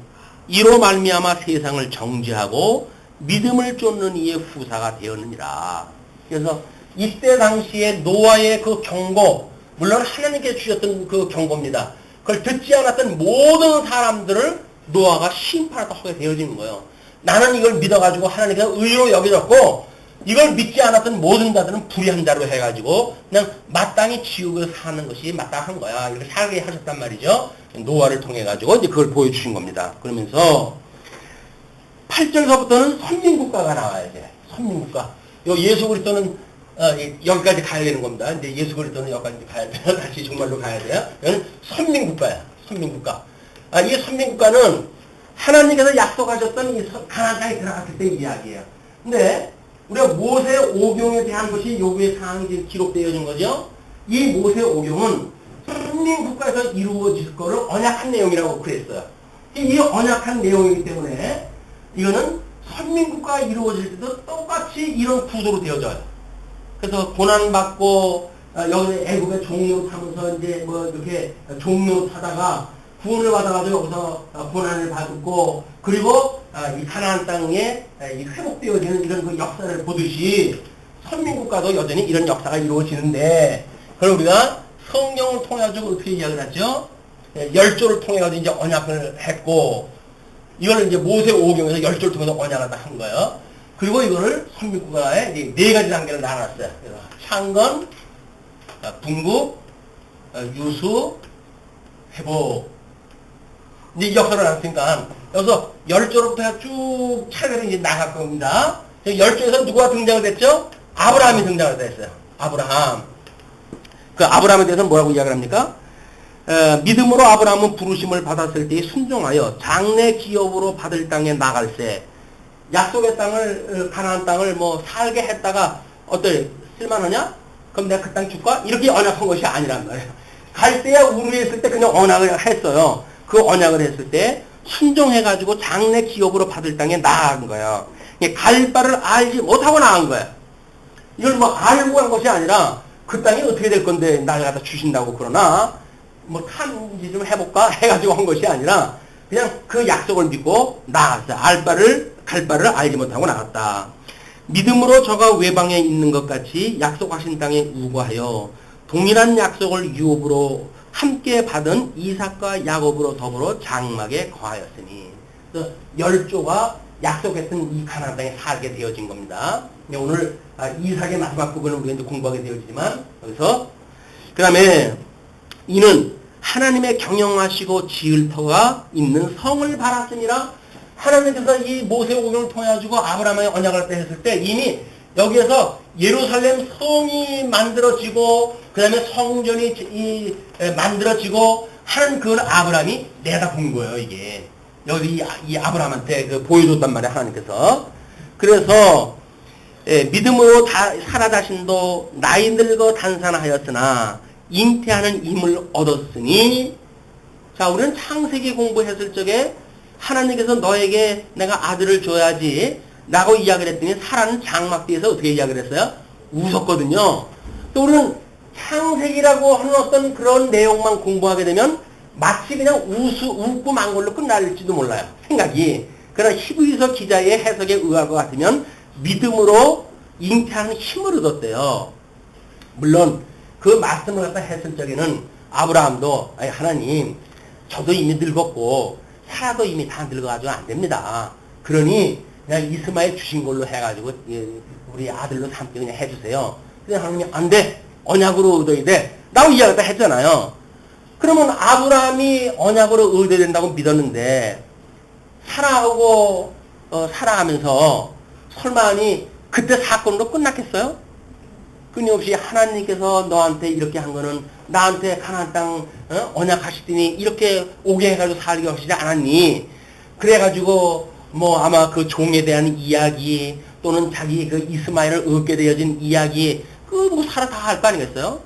이로 말미암아 세상을 정죄하고 믿음을 쫓는 이의 후사가 되었느니라. 그래서 이때 당시에 노아의 그 경고, 물론 하나님께서 주셨던 그 경고입니다. 그걸 듣지 않았던 모든 사람들을 노아가 심판하게 되어지는 거예요. 나는 이걸 믿어가지고 하나님께서 의로 여겨졌고 이걸 믿지 않았던 모든 자들은 불의한 자로 해가지고 그냥 마땅히 지옥에서 사는 것이 마땅한 거야. 이렇게 살게 하셨단 말이죠. 노아를 통해가지고 이제 그걸 보여주신 겁니다. 그러면서 8절서부터는 선민국가가 나와야 돼. 선민국가. 예수 그리스도는 여기까지 가야 되는 겁니다. 이제 예수 그리스도는 여기까지 가야 돼요. 다시 정말로 가야 돼요. 이건 선민국가야. 선민국가. 이 선민국가는 하나님께서 약속하셨던 이 가나안 땅에 들어갔을 때 이야기예요. 근데 우리가 모세 오경에 대한 것이 요구의 사항이 기록되어 있는 거죠. 이 모세 오경은 선민국가에서 이루어질 거를 언약한 내용이라고 그랬어요. 이 언약한 내용이기 때문에 이거는 선민국가가 이루어질 때도 똑같이 이런 구조로 되어져요. 그래서 고난받고 여기 애국의 종료 타면서 이제 이렇게 종료 타다가 구원을 받아가지고 여기서 고난을 받고 그리고 이 가나안 땅에 회복되어지는 이런 그 역사를 보듯이 선민국가도 여전히 이런 역사가 이루어지는데 그럼 우리가 성경을 통해가지고 어떻게 이야기를 하죠? 열조를 통해가지고 이제 언약을 했고 이거는 이제 모세 오경에서 열조를 통해서 언약을 딱 한 거예요. 그리고 이거를 선민국가에 네 가지 단계를 나눴어요. 그래서 창건, 분국, 유수, 회복. 이제 이 역사를 나눴으니까 여기서 열조로부터 쭉 차례로 이제 나갈 겁니다. 열조에서 누가 등장을 했죠? 아브라함이 등장을 했어요. 아브라함. 그 아브라함에 대해서는 뭐라고 이야기를 합니까? 믿음으로 아브라함은 부르심을 받았을 때 순종하여 장래 기업으로 받을 땅에 나갈새. 약속의 땅을 가나안 땅을 살게 했다가 어때 쓸만하냐? 그럼 내가 그 땅 줄까? 이렇게 언약한 것이 아니란 말이에요. 갈 때야 우르했을 때 그냥 언약을 했어요. 그 언약을 했을 때 순종해가지고 장래 기업으로 받을 땅에 나간 거예요. 갈 바를 알지 못하고 나간 거예요. 이걸 알고 간 것이 아니라 그 땅이 어떻게 될 건데 날 갖다 주신다고 그러나 탐지 좀 해볼까 해가지고 한 것이 아니라 그냥 그 약속을 믿고 나갔어요. 갈 바를 알지 못하고 나갔다. 믿음으로 저가 외방에 있는 것 같이 약속하신 땅에 우거하여 동일한 약속을 유업으로 함께 받은 이삭과 야곱으로 더불어 장막에 거하였으니 열조가 약속했던 이 가나안 땅에 살게 되어진 겁니다. 오늘 이삭의 마지막 부분을 우리가 이제 공부하게 되어지지만 여기서 그 다음에 이는 하나님의 경영하시고 지을 터가 있는 성을 바랐으니라. 하나님께서 이 모세오경을 통해 가지고 아브라함의 언약을 했을 때 이미 여기에서 예루살렘 성이 만들어지고 그 다음에 성전이 만들어지고 하는 그걸 아브라함이 내다 본 거예요, 이게. 여기 이 아브라함한테 보여줬단 말이야, 하나님께서. 그래서, 믿음으로 사라 자신도 나이 늙어 단산하였으나 잉태하는 힘을 얻었으니, 자, 우리는 창세기 공부했을 적에 하나님께서 너에게 내가 아들을 줘야지 라고 이야기를 했더니 사라는 장막대에서 어떻게 이야기를 했어요? 웃었거든요. 또 우리는 창세기라고 하는 어떤 그런 내용만 공부하게 되면 마치 그냥 웃고 만 걸로 끝날지도 몰라요. 생각이. 그러나 히브리서 기자의 해석에 의할 것 같으면 믿음으로 잉태하는 힘을 얻었대요. 물론 그 말씀을 갖다 했을 적에는 아브라함도 아니 하나님 저도 이미 늙었고 사라도 이미 다 늙어가지고 안 됩니다. 그러니 그냥 이스마엘 주신 걸로 해가지고 우리 아들로 삼게 그냥 해주세요. 근데 하나님이 안 돼. 언약으로 얻어야 돼. 라고 이야기를 했잖아요. 그러면 아브라함이 언약으로 얻어야 된다고 믿었는데 사라하고 살아가면서 설마니 그때 사건으로 끝났겠어요? 끊임없이 하나님께서 너한테 이렇게 한 거는 나한테 가나안 땅 언약하시더니 이렇게 오게 해가지고 살게 하시지 않았니? 그래가지고 뭐 아마 그 종에 대한 이야기 또는 자기 그 이스마엘을 얻게 되어진 이야기 그 뭐 살아 다 할 거 아니겠어요?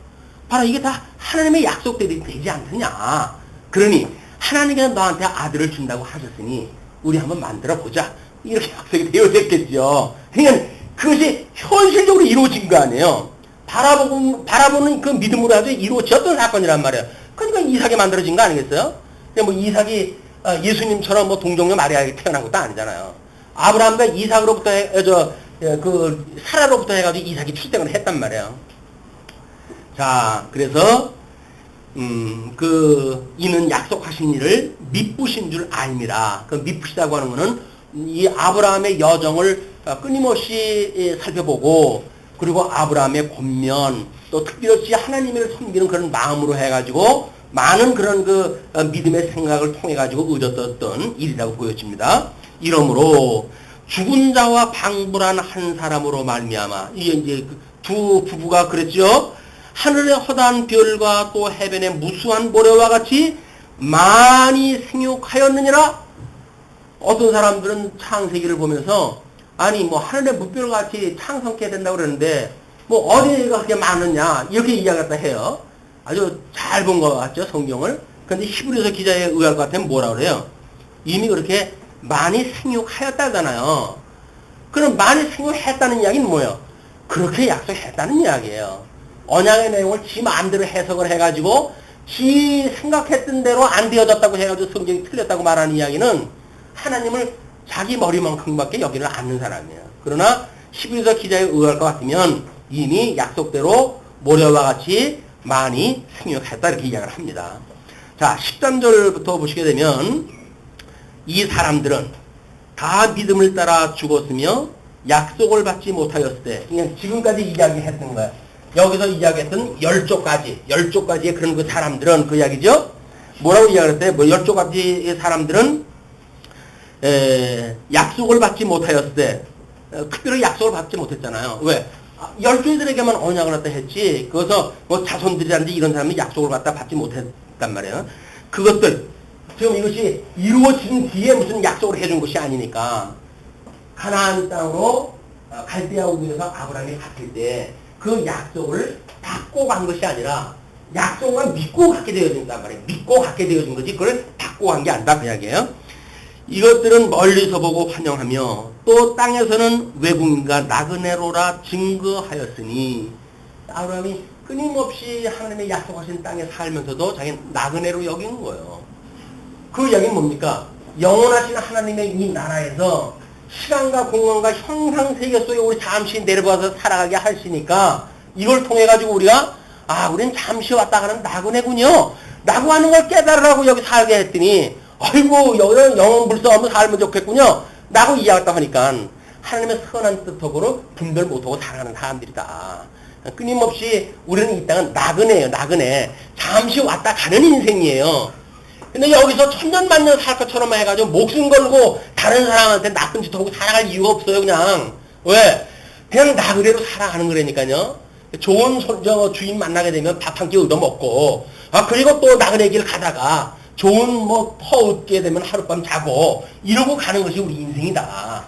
바로 이게 다 하나님의 약속대로 되지 않느냐. 그러니 하나님께서 너한테 아들을 준다고 하셨으니 우리 한번 만들어 보자. 이렇게 약속이 되어졌겠죠. 그러니까 그것이 현실적으로 이루어진 거 아니에요. 바라보는 그 믿음으로 아주 이루어졌던 사건이란 말이에요. 그러니까 이삭이 만들어진 거 아니겠어요? 뭐 이삭이 예수님처럼 뭐 동정녀 마리아에게 태어난 것도 아니잖아요. 아브라함과 이삭으로부터 사라로부터 해가지고 이삭이 출생을 했단 말이에요. 자, 그래서 이는 약속하신 일을 미쁘신 줄 알미라. 그 미쁘시다고 하는 거는 이 아브라함의 여정을 끊임없이 살펴보고 그리고 아브라함의 권면 또 특별히 하나님을 섬기는 그런 마음으로 해가지고 많은 그런 그 믿음의 생각을 통해 가지고 얻었던 일이라고 보여집니다. 이러므로 죽은 자와 방불한 한 사람으로 말미암아 이게 이제 두 부부가 그랬죠. 하늘의 허다한 별과 또 해변의 무수한 모래와 같이 많이 생육하였느니라. 어떤 사람들은 창세기를 보면서 아니 뭐 하늘의 무별 같이 창성케 된다고 그러는데 뭐 어디가 그렇게 많으냐 이렇게 이야기했다 해요. 아주 잘 본 것 같죠, 성경을. 그런데 히브리서 기자에 의할 것 같으면 뭐라 그래요? 이미 그렇게 많이 생육하였다잖아요. 그럼 많이 생육했다는 이야기는 뭐예요? 그렇게 약속했다는 이야기예요. 언약의 내용을 지 마음대로 해석을 해가지고 지 생각했던 대로 안 되어졌다고 해가지고 성경이 틀렸다고 말하는 이야기는 하나님을 자기 머리만큼밖에 여기를 않는 사람이에요. 그러나 히브리서 기자에 의할 것 같으면 이미 약속대로 모래와 같이 많이 생육했다 이렇게 이야기를 합니다. 자, 13절부터 보시게 되면 이 사람들은 다 믿음을 따라 죽었으며 약속을 받지 못하였을 때 그냥 지금까지 이야기했던 거예요. 여기서 이야기했던 10조까지의 그런 그 사람들은 그 이야기죠. 뭐라고 이야기했어요? 뭐 10조까지의 사람들은 약속을 받지 못하였을 때 특별히 약속을 받지 못했잖아요. 왜? 열조들에게만 언약을 갖다 했지. 그래서 뭐 자손들이라든지 이런 사람이 약속을 갖다 받지 못했단 말이에요. 그것들 지금 이것이 이루어진 뒤에 무슨 약속을 해준 것이 아니니까 가나안 땅으로 갈대아 우에서 아브라함이 갔을 때 그 약속을 받고 간 것이 아니라 약속만 믿고 갖게 되어진단 말이에요. 믿고 갖게 되어진 거지 그걸 받고 간 게 아니다 그 이야기예요. 이것들은 멀리서 보고 환영하며 또 땅에서는 외국인과 나그네로라 증거하였으니 아브라함이 끊임없이 하나님의 약속하신 땅에 살면서도 자기는 나그네로 여기는 거예요. 그 이야기는 뭡니까? 영원하신 하나님의 이 나라에서 시간과 공간과 형상세계 속에 우리 잠시 내려봐서 살아가게 하시니까 이걸 통해 가지고 우리가 우린 잠시 왔다 가는 나그네군요 라고 하는 걸 깨달으라고 여기 살게 했더니 아이고 여기는 영원 불성하면 살면 좋겠군요 라고 이야기했다고 하니까 하나님의 선한 뜻하고는 분별 못하고 살아가는 사람들이다. 끊임없이 우리는 이 땅은 나그네예요. 나그네. 잠시 왔다 가는 인생이에요. 근데 여기서 천년만년 살 것처럼 해가지고 목숨 걸고 다른 사람한테 나쁜 짓 하고 살아갈 이유가 없어요. 그냥 왜? 그냥 나그네로 살아가는 거라니까요. 좋은 주인 만나게 되면 밥 한 끼 얻어먹고, 그리고 또 나그네 길 가다가 좋은 퍼 얻게 되면 하룻밤 자고, 이러고 가는 것이 우리 인생이다.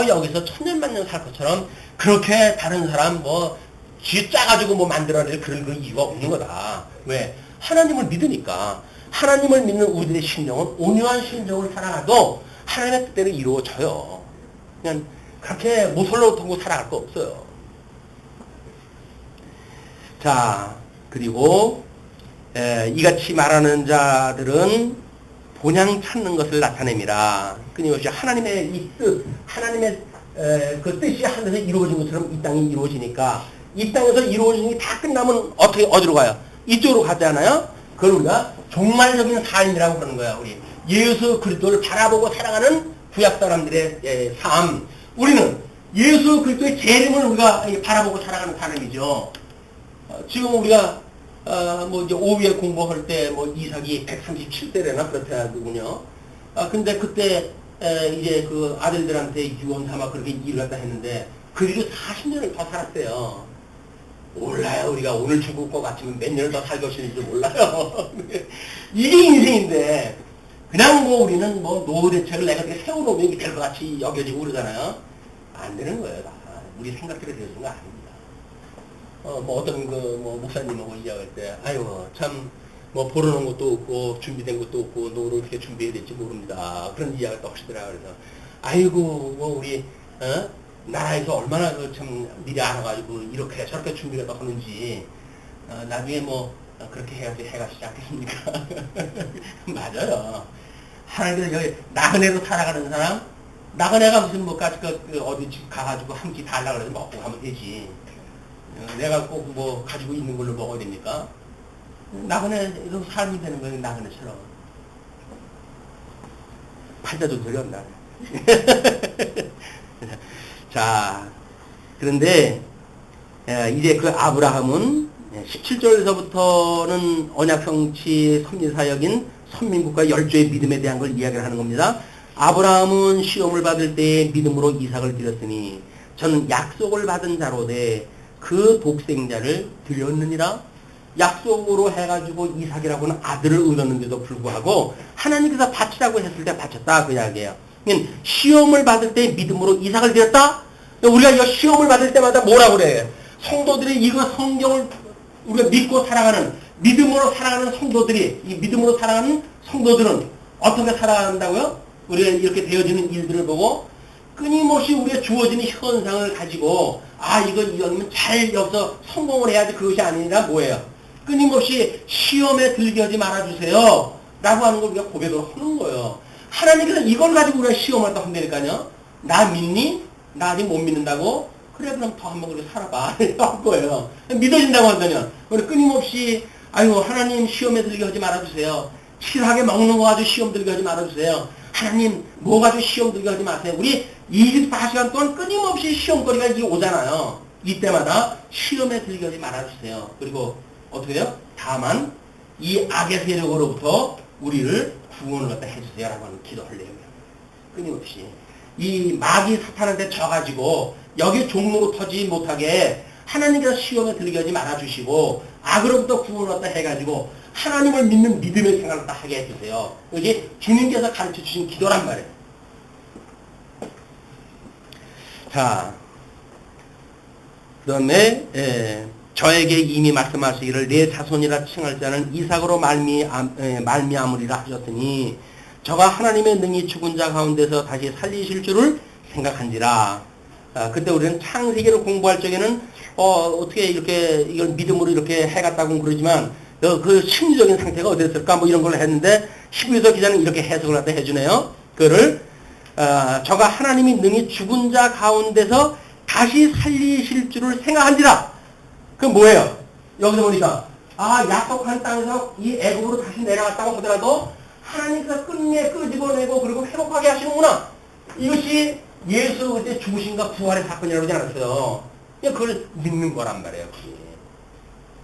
여기서 천년만년 살 것처럼 그렇게 다른 사람 쥐 짜가지고 만들어낼 그런 이유가 없는 거다. 왜? 하나님을 믿으니까. 하나님을 믿는 우리들의 심령은 온유한 심정을 살아가도 하나님의 뜻대로 이루어져요. 그냥 그렇게 모설로 통고 살아갈 거 없어요. 자, 그리고 이같이 말하는 자들은 본향 찾는 것을 나타냅니다. 끊임없이 하나님의 이 뜻, 하나님의 그 뜻이 하늘에서 이루어진 것처럼 이 땅이 이루어지니까, 이 땅에서 이루어진 게 다 끝나면 어디로 가요? 이쪽으로 가잖아요. 그걸 우리가 종말적인 삶이라고 그러는 거야. 우리 예수 그리스도를 바라보고 살아가는 구약 사람들의 삶. 우리는 예수 그리스도의 재림을 우리가 바라보고 살아가는 사람이죠. 지금 우리가 이제 오후에 공부할 때 이삭이 137세래나 그렇다군요. 근데 그때 이제 그 아들들한테 유언 삼아 그렇게 일을 갖다 했는데 그 뒤로 40년을 더 살았대요. 몰라요. 우리가 오늘 죽을 것 같으면 몇 년을 더 살 것인지 몰라요. 이게 인생인데 그냥 우리는 노후 대책을 내가 이렇게 세워놓으면 이게 될 것 같이 여겨지고 그러잖아요. 안 되는 거예요. 다. 우리 생각대로 되는 거 아닙니다. 어떤 목사님하고 이야기할 때, 아유, 참, 보러놓은 것도 없고, 준비된 것도 없고, 노후를 어떻게 준비해야 될지 모릅니다. 그런 이야기를 또 하시더라고요. 그래서, 아이고, 우리, 나라에서 얼마나 참 미리 알아가지고, 이렇게 저렇게 준비를 또 하는지, 나중에 그렇게 해야지 해가 시작했습니까? 맞아요. 하나님께서 여기, 나그네로 살아가는 사람, 나그네가 무슨 어디 집 가가지고 한 끼 달라고 해서 먹고 가면 되지. 내가 꼭 가지고 있는 걸로 먹어야 됩니까? 나그네로 삶이 되는 거예요, 나그네처럼. 팔자도 저렸나. 자, 그런데, 이제 그 아브라함은 17절에서부터는 언약성취 섭리사역인 선민국가 열조의 믿음에 대한 걸 이야기를 하는 겁니다. 아브라함은 시험을 받을 때 믿음으로 이삭을 드렸으니 저는 약속을 받은 자로되 그 독생자를 드렸느니라. 약속으로 해가지고 이삭이라고는 아들을 얻었는데도 불구하고 하나님께서 바치라고 했을 때 바쳤다 그 이야기예요. 시험을 받을 때 믿음으로 이삭을 드렸다. 우리가 이 시험을 받을 때마다 뭐라고 그래요? 성도들이 이거 성경을 우리가 믿고 살아가는 믿음으로 살아가는 성도들이 이 믿음으로 살아가는 성도들은 어떻게 살아간다고요? 우리가 이렇게 되어지는 일들을 보고 끊임없이 우리가 주어지는 현상을 가지고 이거는 잘 여기서 성공을 해야지 그것이 아니라 뭐예요? 끊임없이 시험에 들게 하지 말아주세요 라고 하는 걸 우리가 고백을 하는 거예요. 하나님께서 이걸 가지고 우리가 시험을 또 한다니까요. 나 믿니? 나 아직 못 믿는다고? 그래 그럼 더 한번 그렇게 살아봐 이렇게 할 거예요. 믿어진다고 한다면 우리 끊임없이 하나님 시험에 들게 하지 말아주세요. 실하게 먹는 거 가지고 시험 들게 하지 말아주세요. 하나님 뭐 가지고 시험 들게 하지 마세요. 우리 24시간 동안 끊임없이 시험거리가 오잖아요. 이때마다 시험에 들게 하지 말아주세요. 그리고 어떻게 해요? 다만 이 악의 세력으로부터 우리를 구원을 갖다 해주세요 라고 하는 기도할래요. 끊임없이 이 마귀 사탄한테 져가지고 여기 종로로 터지지 못하게 하나님께서 시험에 들게 하지 말아주시고 악으로부터 구원을 갖다 해가지고 하나님을 믿는 믿음의 생활을 다 하게 해주세요. 이게 주님께서 가르쳐 주신 기도란 말이에요. 자, 그 다음에 저에게 이미 말씀하시기를 내 자손이라 칭할 자는 이삭으로 말미암으리라 하셨으니 저가 하나님의 능히 죽은 자 가운데서 다시 살리실 줄을 생각한지라. 그때 우리는 창세기를 공부할 적에는 어떻게 이렇게 이걸 믿음으로 이렇게 해갔다고 그러지만 그 심리적인 상태가 어땠을까 이런 걸 했는데 히브리서 기자는 이렇게 해석을 갖다 해주네요. 그거를 저가 하나님이 능히 죽은 자 가운데서 다시 살리실 줄을 생각한지라. 그 뭐예요? 여기서 보니까 약속한 땅에서 이 애굽으로 다시 내려갔다고 하더라도 하나님께서 끝내 끄집어내고 그리고 회복하게 하시는구나. 이것이 예수 그때 죽으신가 부활의 사건이라고 하지 않았어요. 그걸 믿는 거란 말이에요.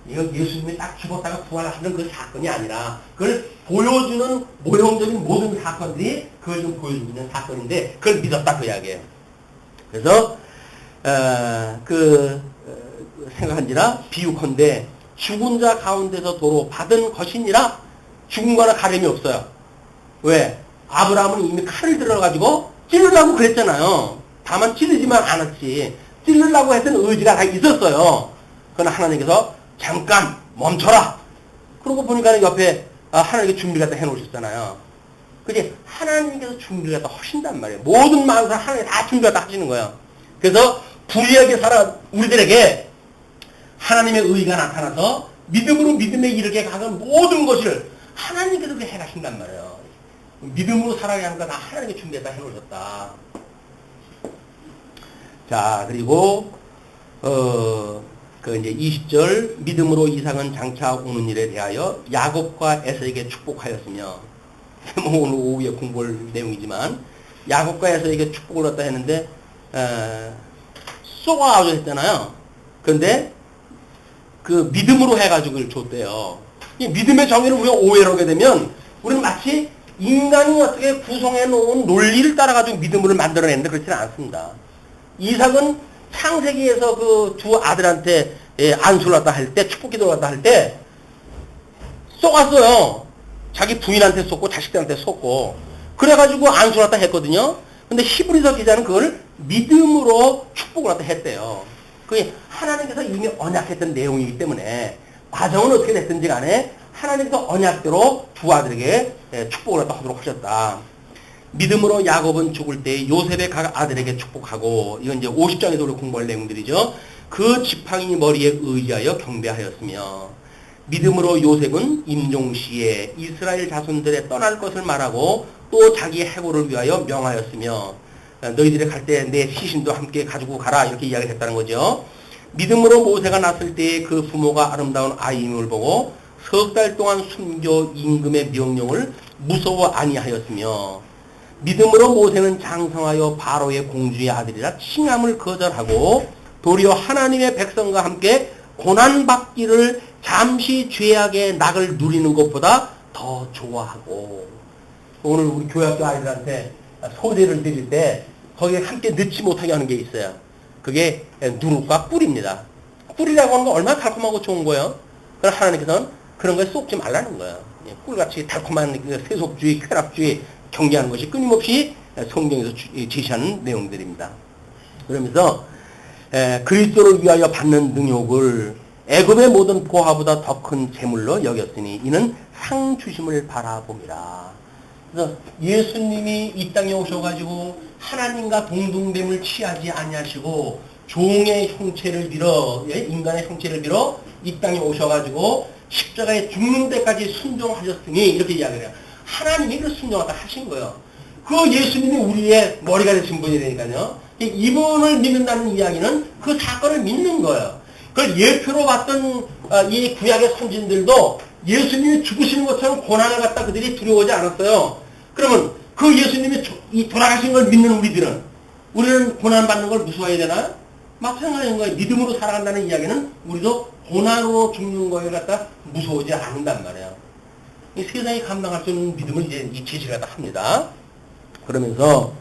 이거 예수님이 딱 죽었다가 부활하시는 그 사건이 아니라 그걸 보여주는 모형적인 모든 사건들이 그걸 좀 보여주고 있는 사건인데 그걸 믿었다 그 이야기예요. 그래서 생각한지라 비유컨대 죽은 자 가운데서 도로 받은 것이니라. 죽은 거나 가림이 없어요. 왜? 아브라함은 이미 칼을 들어가지고 찌르려고 그랬잖아요. 다만 찌르지만 않았지. 찌르려고 했던 의지가 다 있었어요. 그러나 하나님께서 잠깐 멈춰라. 그러고 보니까 옆에 하나님께 준비를 갖다 해놓으셨잖아요. 그지? 하나님께서 준비를 갖다 하신단 말이에요. 모든 마음을 하나님이 다 준비를 갖다 하시는 거예요. 그래서 불의하게 살아 우리들에게 하나님의 의가 나타나서 믿음으로 믿음에 이르게 가는 모든 것을 하나님께서 그렇게 해가신단 말이에요. 믿음으로 살아야 하는 건 다 하나님께 준비했다 해놓으셨다. 자, 그리고 이제 20절 믿음으로 이삭은 장차 오는 일에 대하여 야곱과 에서에게 축복하였으며, 뭐 오늘 오후에 공부할 내용이지만 야곱과 에서에게 축복을 갖다 했는데 쏘아가지고 했잖아요. 그런데 그 믿음으로 해가지고 그걸 줬대요. 이 믿음의 정의를 우리가 오해를 하게 되면 우리는 마치 인간이 어떻게 구성해 놓은 논리를 따라가지고 믿음을 만들어내는데 그렇지는 않습니다. 이삭은 창세기에서 그 두 아들한테 안수를 갖다 할 때, 축복 기도를 갖다 할 때 쏘았어요. 자기 부인한테 쏘고 자식들한테 쏘고 그래가지고 안수를 갖다 했거든요. 근데 히브리서 기자는 그걸 믿음으로 축복을 갖다 했대요. 그게 하나님께서 이미 언약했던 내용이기 때문에 과정은 어떻게 됐든지 간에 하나님께서 언약대로 두 아들에게 축복을 갖다 하도록 하셨다. 믿음으로 야곱은 죽을 때 요셉의 각 아들에게 축복하고, 이건 이제 50장에서 우리 공부할 내용들이죠. 그 지팡이 머리에 의지하여 경배하였으며, 믿음으로 요셉은 임종시에 이스라엘 자손들의 떠날 것을 말하고 또 자기 해고를 위하여 명하였으며, 너희들이 갈 때 내 시신도 함께 가지고 가라, 이렇게 이야기를 했다는 거죠. 믿음으로 모세가 낳았을 때 그 부모가 아름다운 아이임을 보고 석 달 동안 숨겨 임금의 명령을 무서워 아니하였으며, 믿음으로 모세는 장성하여 바로의 공주의 아들이라 칭함을 거절하고 도리어 하나님의 백성과 함께 고난받기를 잠시 죄악의 낙을 누리는 것보다 더 좋아하고, 오늘 우리 교회학교 아이들한테 소리를 드릴 때 거기에 함께 넣지 못하게 하는 게 있어요. 그게 누룩과 꿀입니다. 꿀이라고 하는 건 얼마나 달콤하고 좋은 거예요. 그러나 하나님께서는 그런 거에 쏙지 말라는 거예요. 꿀같이 달콤한 세속주의, 쾌락주의 경계하는 것이 끊임없이 성경에서 제시하는 내용들입니다. 그러면서 그리스도를 위하여 받는 능욕을 애굽의 모든 보화보다 더 큰 재물로 여겼으니 이는 상 주심을 바라봅니다. 그래서 예수님이 이 땅에 오셔가지고 하나님과 동등됨을 취하지 아니하시고 종의 형체를 빌어, 인간의 형체를 빌어 이 땅에 오셔가지고 십자가에 죽는 데까지 순종하셨으니, 이렇게 이야기를 해요. 하나님이 그 순종하다 하신 거예요. 그 예수님이 우리의 머리가 되신 분이라니까요. 이분을 믿는다는 이야기는 그 사건을 믿는 거예요. 그걸 예표로 봤던 이 구약의 선진들도 예수님이 죽으시는 것처럼 고난을 갖다 그들이 두려워하지 않았어요. 그러면 그 예수님이 이 돌아가신 걸 믿는 우리는 고난받는 걸 무서워해야 되나? 막 생각하는 거예요. 믿음으로 살아간다는 이야기는 우리도 고난으로 죽는 거에 갖다 무서워하지 않는단 말이에요. 이 세상이 감당할 수 있는 믿음을 이제 이 제시를 갖다 합니다. 그러면서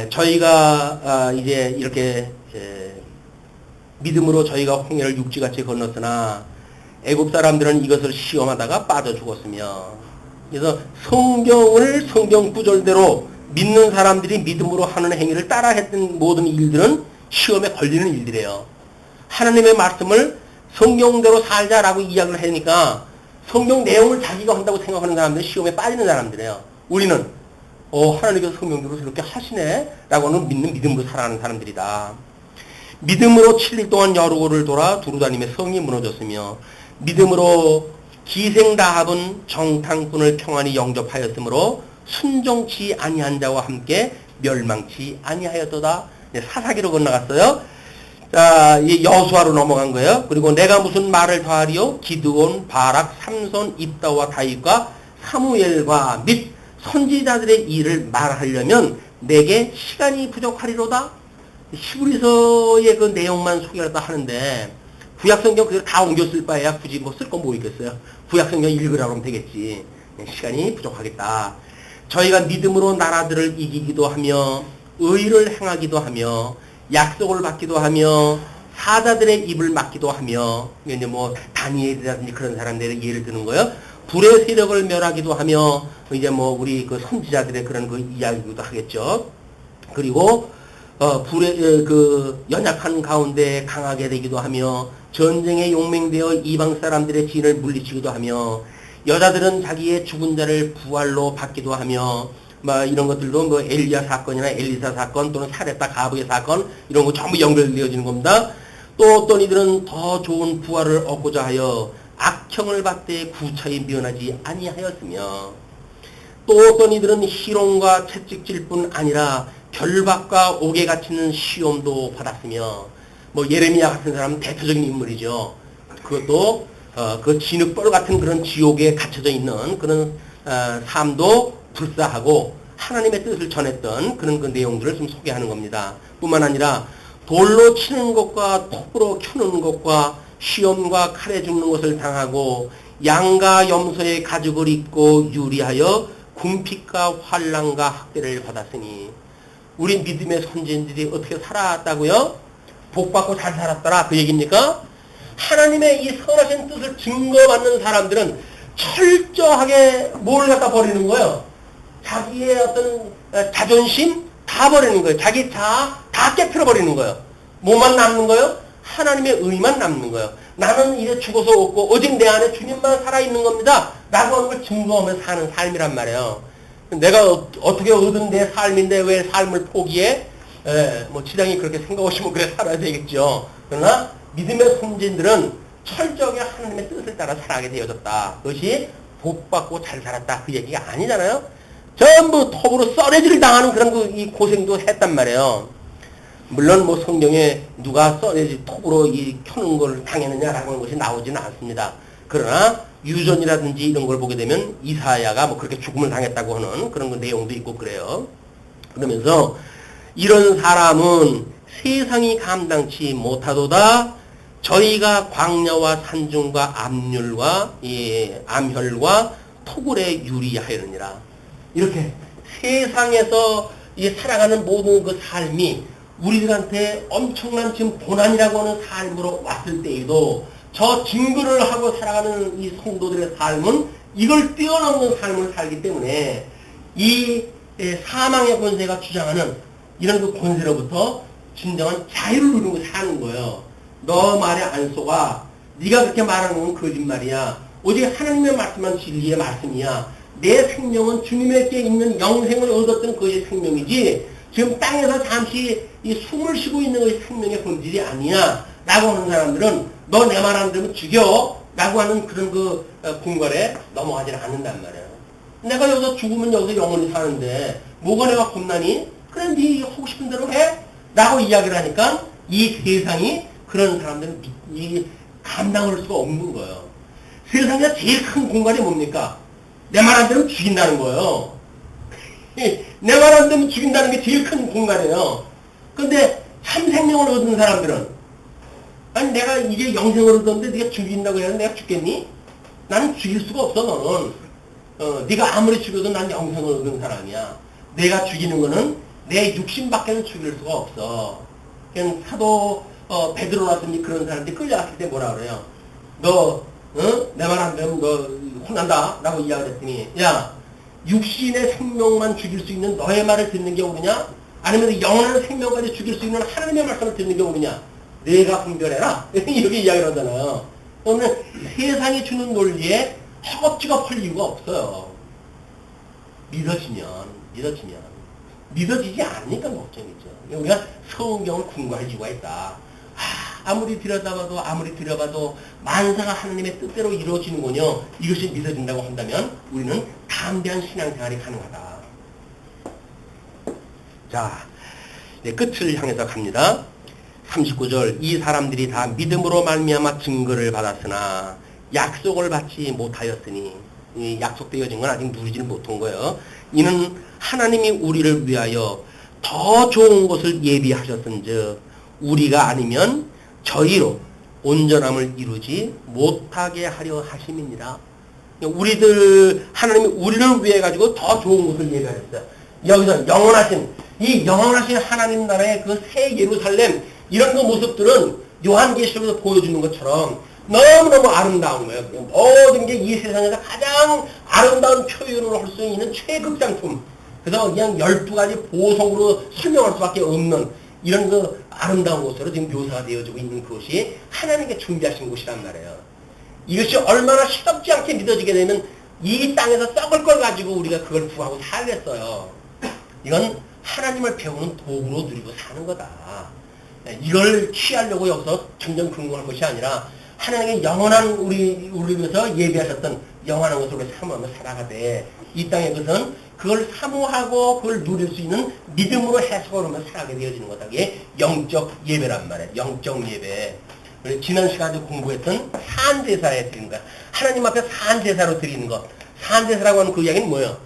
저희가 이제 이렇게 믿음으로 저희가 홍해를 육지같이 건넜으나 애굽 사람들은 이것을 시험하다가 빠져 죽었으며, 그래서 성경 구절대로 믿는 사람들이 믿음으로 하는 행위를 따라했던 모든 일들은 시험에 걸리는 일들이에요. 하나님의 말씀을 성경대로 살자라고 이야기를 하니까 성경 내용을 자기가 한다고 생각하는 사람들은 시험에 빠지는 사람들이에요. 우리는 하나님께서 성경대로 이렇게 하시네 라고 하는 믿는 믿음으로 살아가는 사람들이다. 믿음으로 7일 동안 여로를 돌아 두루다님의 성이 무너졌으며, 믿음으로 기생라합은 정탐꾼을 평안히 영접하였으므로 순종치 아니한 자와 함께 멸망치 아니하였도다. 사사기로 건너갔어요. 자, 이 여수아로 넘어간 거예요. 그리고 내가 무슨 말을 더하리요? 기드온, 바락, 삼손, 입다와 다윗과 사무엘과 및 선지자들의 일을 말하려면 내게 시간이 부족하리로다. 히브리서의 그 내용만 소개를 하는데 구약성경 그대로 다 옮겼을 바에야 굳이 뭐 쓸 거 뭐 있겠어요. 구약성경 읽으라고 하면 되겠지. 시간이 부족하겠다. 저희가 믿음으로 나라들을 이기기도 하며 의를 행하기도 하며 약속을 받기도 하며 사자들의 입을 막기도 하며, 이제 뭐 다니엘이라든지 그런 사람들의 예를 드는 거요. 불의 세력을 멸하기도 하며, 이제 뭐 우리 그 선지자들의 그런 그 이야기도 하겠죠. 그리고 불의 그 연약한 가운데 강하게 되기도 하며, 전쟁에 용맹되어 이방 사람들의 진을 물리치기도 하며, 여자들은 자기의 죽은 자를 부활로 받기도 하며, 뭐 이런 것들도 뭐 엘리야 사건이나 엘리사 사건 또는 사렙다 가브의 사건 이런 거 전부 연결되어지는 겁니다. 또 어떤 이들은 더 좋은 부활을 얻고자 하여 악형을 받되 구차히 면하지 아니하였으며, 또 어떤 이들은 희롱과 채찍질 뿐 아니라 결박과 옥에 갇히는 시험도 받았으며, 뭐 예레미야 같은 사람은 대표적인 인물이죠. 그것도 그 진흙벌 같은 그런 지옥에 갇혀져 있는 그런 삶도 불사하고 하나님의 뜻을 전했던 그런 그 내용들을 좀 소개하는 겁니다. 뿐만 아니라 돌로 치는 것과 톱으로 켜는 것과 시험과 칼에 죽는 것을 당하고 양과 염소의 가죽을 입고 유리하여 궁핍과 환난과 학대를 받았으니, 우리 믿음의 선진들이 어떻게 살았다고요? 복받고 잘 살았더라 그 얘기입니까? 하나님의 이 선하신 뜻을 증거받는 사람들은 철저하게 뭘 갖다 버리는 거예요? 자기의 어떤 자존심 다 버리는 거예요. 자기 자아 다 깨트려 버리는 거예요. 뭐만 남는 거예요? 하나님의 의만 남는 거예요. 나는 이제 죽어서 없고 오직 내 안에 주님만 살아있는 겁니다 라고 하는 걸 증거하면서 사는 삶이란 말이에요. 내가 어떻게 얻은 내 삶인데 왜 삶을 포기해? 뭐 지당이 그렇게 생각하시면 그래 살아야 되겠죠. 그러나 믿음의 선진들은 철저하게 하나님의 뜻을 따라 살아가게 되어졌다. 그것이 복받고 잘 살았다 그 얘기가 아니잖아요. 전부 톱으로 썰어질 당하는 그런 이 고생도 했단 말이에요. 물론 뭐 성경에 누가 썰어지 톱으로 이 켜는 걸 당했느냐라고 하는 것이 나오지는 않습니다. 그러나 유전이라든지 이런 걸 보게 되면 이사야가 뭐 그렇게 죽음을 당했다고 하는 그런 내용도 있고 그래요. 그러면서 이런 사람은 세상이 감당치 못하도다. 저희가 광야와 산중과 암률과 암혈과 토굴에 유리하였느니라. 이렇게 세상에서 살아가는 모든 그 삶이 우리들한테 엄청난 지금 고난이라고 하는 삶으로 왔을 때에도 저 증거를 하고 살아가는 이 성도들의 삶은 이걸 뛰어넘는 삶을 살기 때문에 이 사망의 권세가 주장하는 이런 그 권세로부터 진정한 자유를 누리고 사는 거예요. 너 말에 안 속아. 네가 그렇게 말하는 건 거짓말이야. 오직 하나님의 말씀만 진리의 말씀이야. 내 생명은 주님에게 있는 영생을 얻었던 그의 생명이지 지금 땅에서 잠시 이 숨을 쉬고 있는 것이 생명의 본질이 아니야 라고 하는 사람들은 너 내 말 안 들으면 죽여 라고 하는 그런 그 궁궐에 넘어가지는 않는단 말이에요. 내가 여기서 죽으면 여기서 영원히 사는데 뭐가 내가 겁나니? 그래 네 하고 싶은 대로 해 라고 이야기를 하니까 이 세상이 그런 사람들은 이 감당할 수가 없는 거예요. 세상에 제일 큰 공간이 뭡니까? 내 말 안 들으면 죽인다는 거예요. 내 말 안 들으면 죽인다는 게 제일 큰 공간이에요. 근데 참 생명을 얻은 사람들은 아니 내가 이제 영생을 얻었는데 네가 죽인다고 해야 내가 죽겠니? 나는 죽일 수가 없어 너는. 네가 아무리 죽여도 난 영생을 얻은 사람이야. 내가 죽이는 거는 내 육신밖에는 죽일 수가 없어. 그냥 사도 베드로라든지 그런 사람들이 끌려갔을 때 뭐라 그래요? 너 내 말 안 들으면 너 혼난다 라고 이야기를 했더니 야 육신의 생명만 죽일 수 있는 너의 말을 듣는 게 옳으냐? 아니면 영원한 생명까지 죽일 수 있는 하나님의 말씀을 듣는 게 옳으냐? 내가 분별해라 이렇게 이야기를 하잖아요. 오늘 세상이 주는 논리에 허겁지겁 할 이유가 없어요. 믿어지지 않으니까 걱정이죠. 우리가 성경을 궁구할 이유가 있다. 아무리 들여다봐도 만사가 하나님의 뜻대로 이루어지는군요. 이것이 믿어진다고 한다면 우리는 담대한 신앙생활이 가능하다. 자, 이제 끝을 향해서 갑니다. 39절 이 사람들이 다 믿음으로 말미암아 증거를 받았으나 약속을 받지 못하였으니 이 약속되어진 건 아직 누리지는 못한 거예요. 이는 하나님이 우리를 위하여 더 좋은 것을 예비하셨은즉 우리가 아니면 저희로 온전함을 이루지 못하게 하려 하심이니라. 하나님이 우리를 위해 가지고 더 좋은 것을 예비하셨어요. 여기서 영원하신 하나님 나라의 그 새 예루살렘 이런 그 모습들은 요한계시록에서 보여주는 것처럼 너무너무 아름다운 거예요. 모든 게 이 세상에서 가장 아름다운 표현을 할 수 있는 최극상품. 그래서 그냥 12가지 보성으로 설명할 수밖에 없는 이런 그 아름다운 곳으로 지금 묘사가 되어지고 있는 그것이 하나님께 준비하신 곳이란 말이에요. 이것이 얼마나 시덥지 않게 믿어지게 되면 이 땅에서 썩을 걸 가지고 우리가 그걸 구하고 살겠어요. 이건 하나님을 배우는 도구로 누리고 사는 거다. 이걸 취하려고 여기서 점점 근거할 것이 아니라 하나님의 영원한 우리를 위해서 예비하셨던 영원한 것을 우리가 사모하며 살아가되 이 땅의 것은 그걸 사모하고 그걸 누릴 수 있는 믿음으로 해석을 하며 살아가게 되어지는 거다. 이게 영적 예배란 말이에요. 영적 예배. 지난 시간에 공부했던 산제사에 드리는 거야. 하나님 앞에 산제사로 드리는 것. 산제사라고 하는 그 이야기는 뭐예요?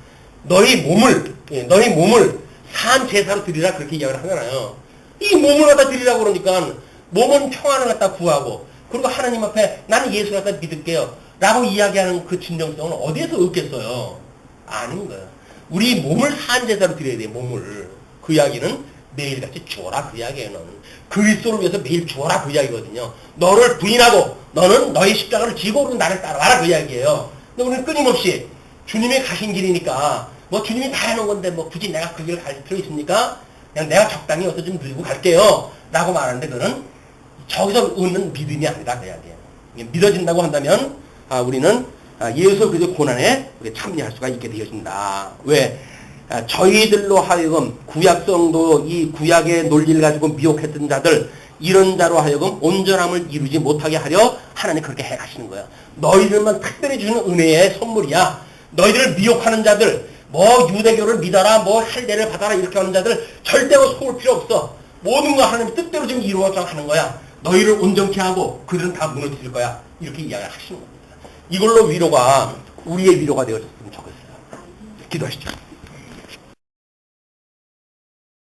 너희 몸을 산제사로 드리라 그렇게 이야기를 하잖아요. 이 몸을 갖다 드리라고 그러니까 몸은 평안을 갖다 구하고 그리고 하나님 앞에 나는 예수 갖다 믿을게요 라고 이야기하는 그 진정성은 어디에서 얻겠어요? 아닌 거예요. 우리 몸을 산제사로 드려야 돼요. 몸을. 그 이야기는 매일같이 주어라 그 이야기예요. 너는 그리스도를 위해서 매일 주어라 그 이야기거든요. 너를 부인하고 너는 너의 십자가를 지고 나를 따라와라 그 이야기예요. 근데 우리는 끊임없이 주님이 가신 길이니까 뭐 주님이 다 해놓은 건데 뭐 굳이 내가 그 길을 갈 필요 있습니까? 그냥 내가 적당히 어서 좀 누리고 갈게요 라고 말하는데 그거는 저기서 얻는 믿음이 아니다 그 이야기예요. 믿어진다고 한다면 우리는 예수 그리스도의 고난에 참여할 수가 있게 되어진다. 왜? 저희들로 하여금 구약성도 이 구약의 논리를 가지고 미혹했던 자들 이런 자로 하여금 온전함을 이루지 못하게 하려 하나님 그렇게 해가시는 거야. 너희들만 특별히 주는 은혜의 선물이야. 너희들을 미혹하는 자들 뭐 유대교를 믿어라 뭐 할례를 받아라 이렇게 하는 자들 절대로 속을 필요 없어. 모든 거 하나님 뜻대로 지금 이루어져 하는 거야. 너희를 온전케 하고 그들은 다 무너뜨릴 거야. 이렇게 이야기를 하시는 겁니다. 이걸로 위로가 우리의 위로가 되어졌으면 좋겠어요. 기도하시죠.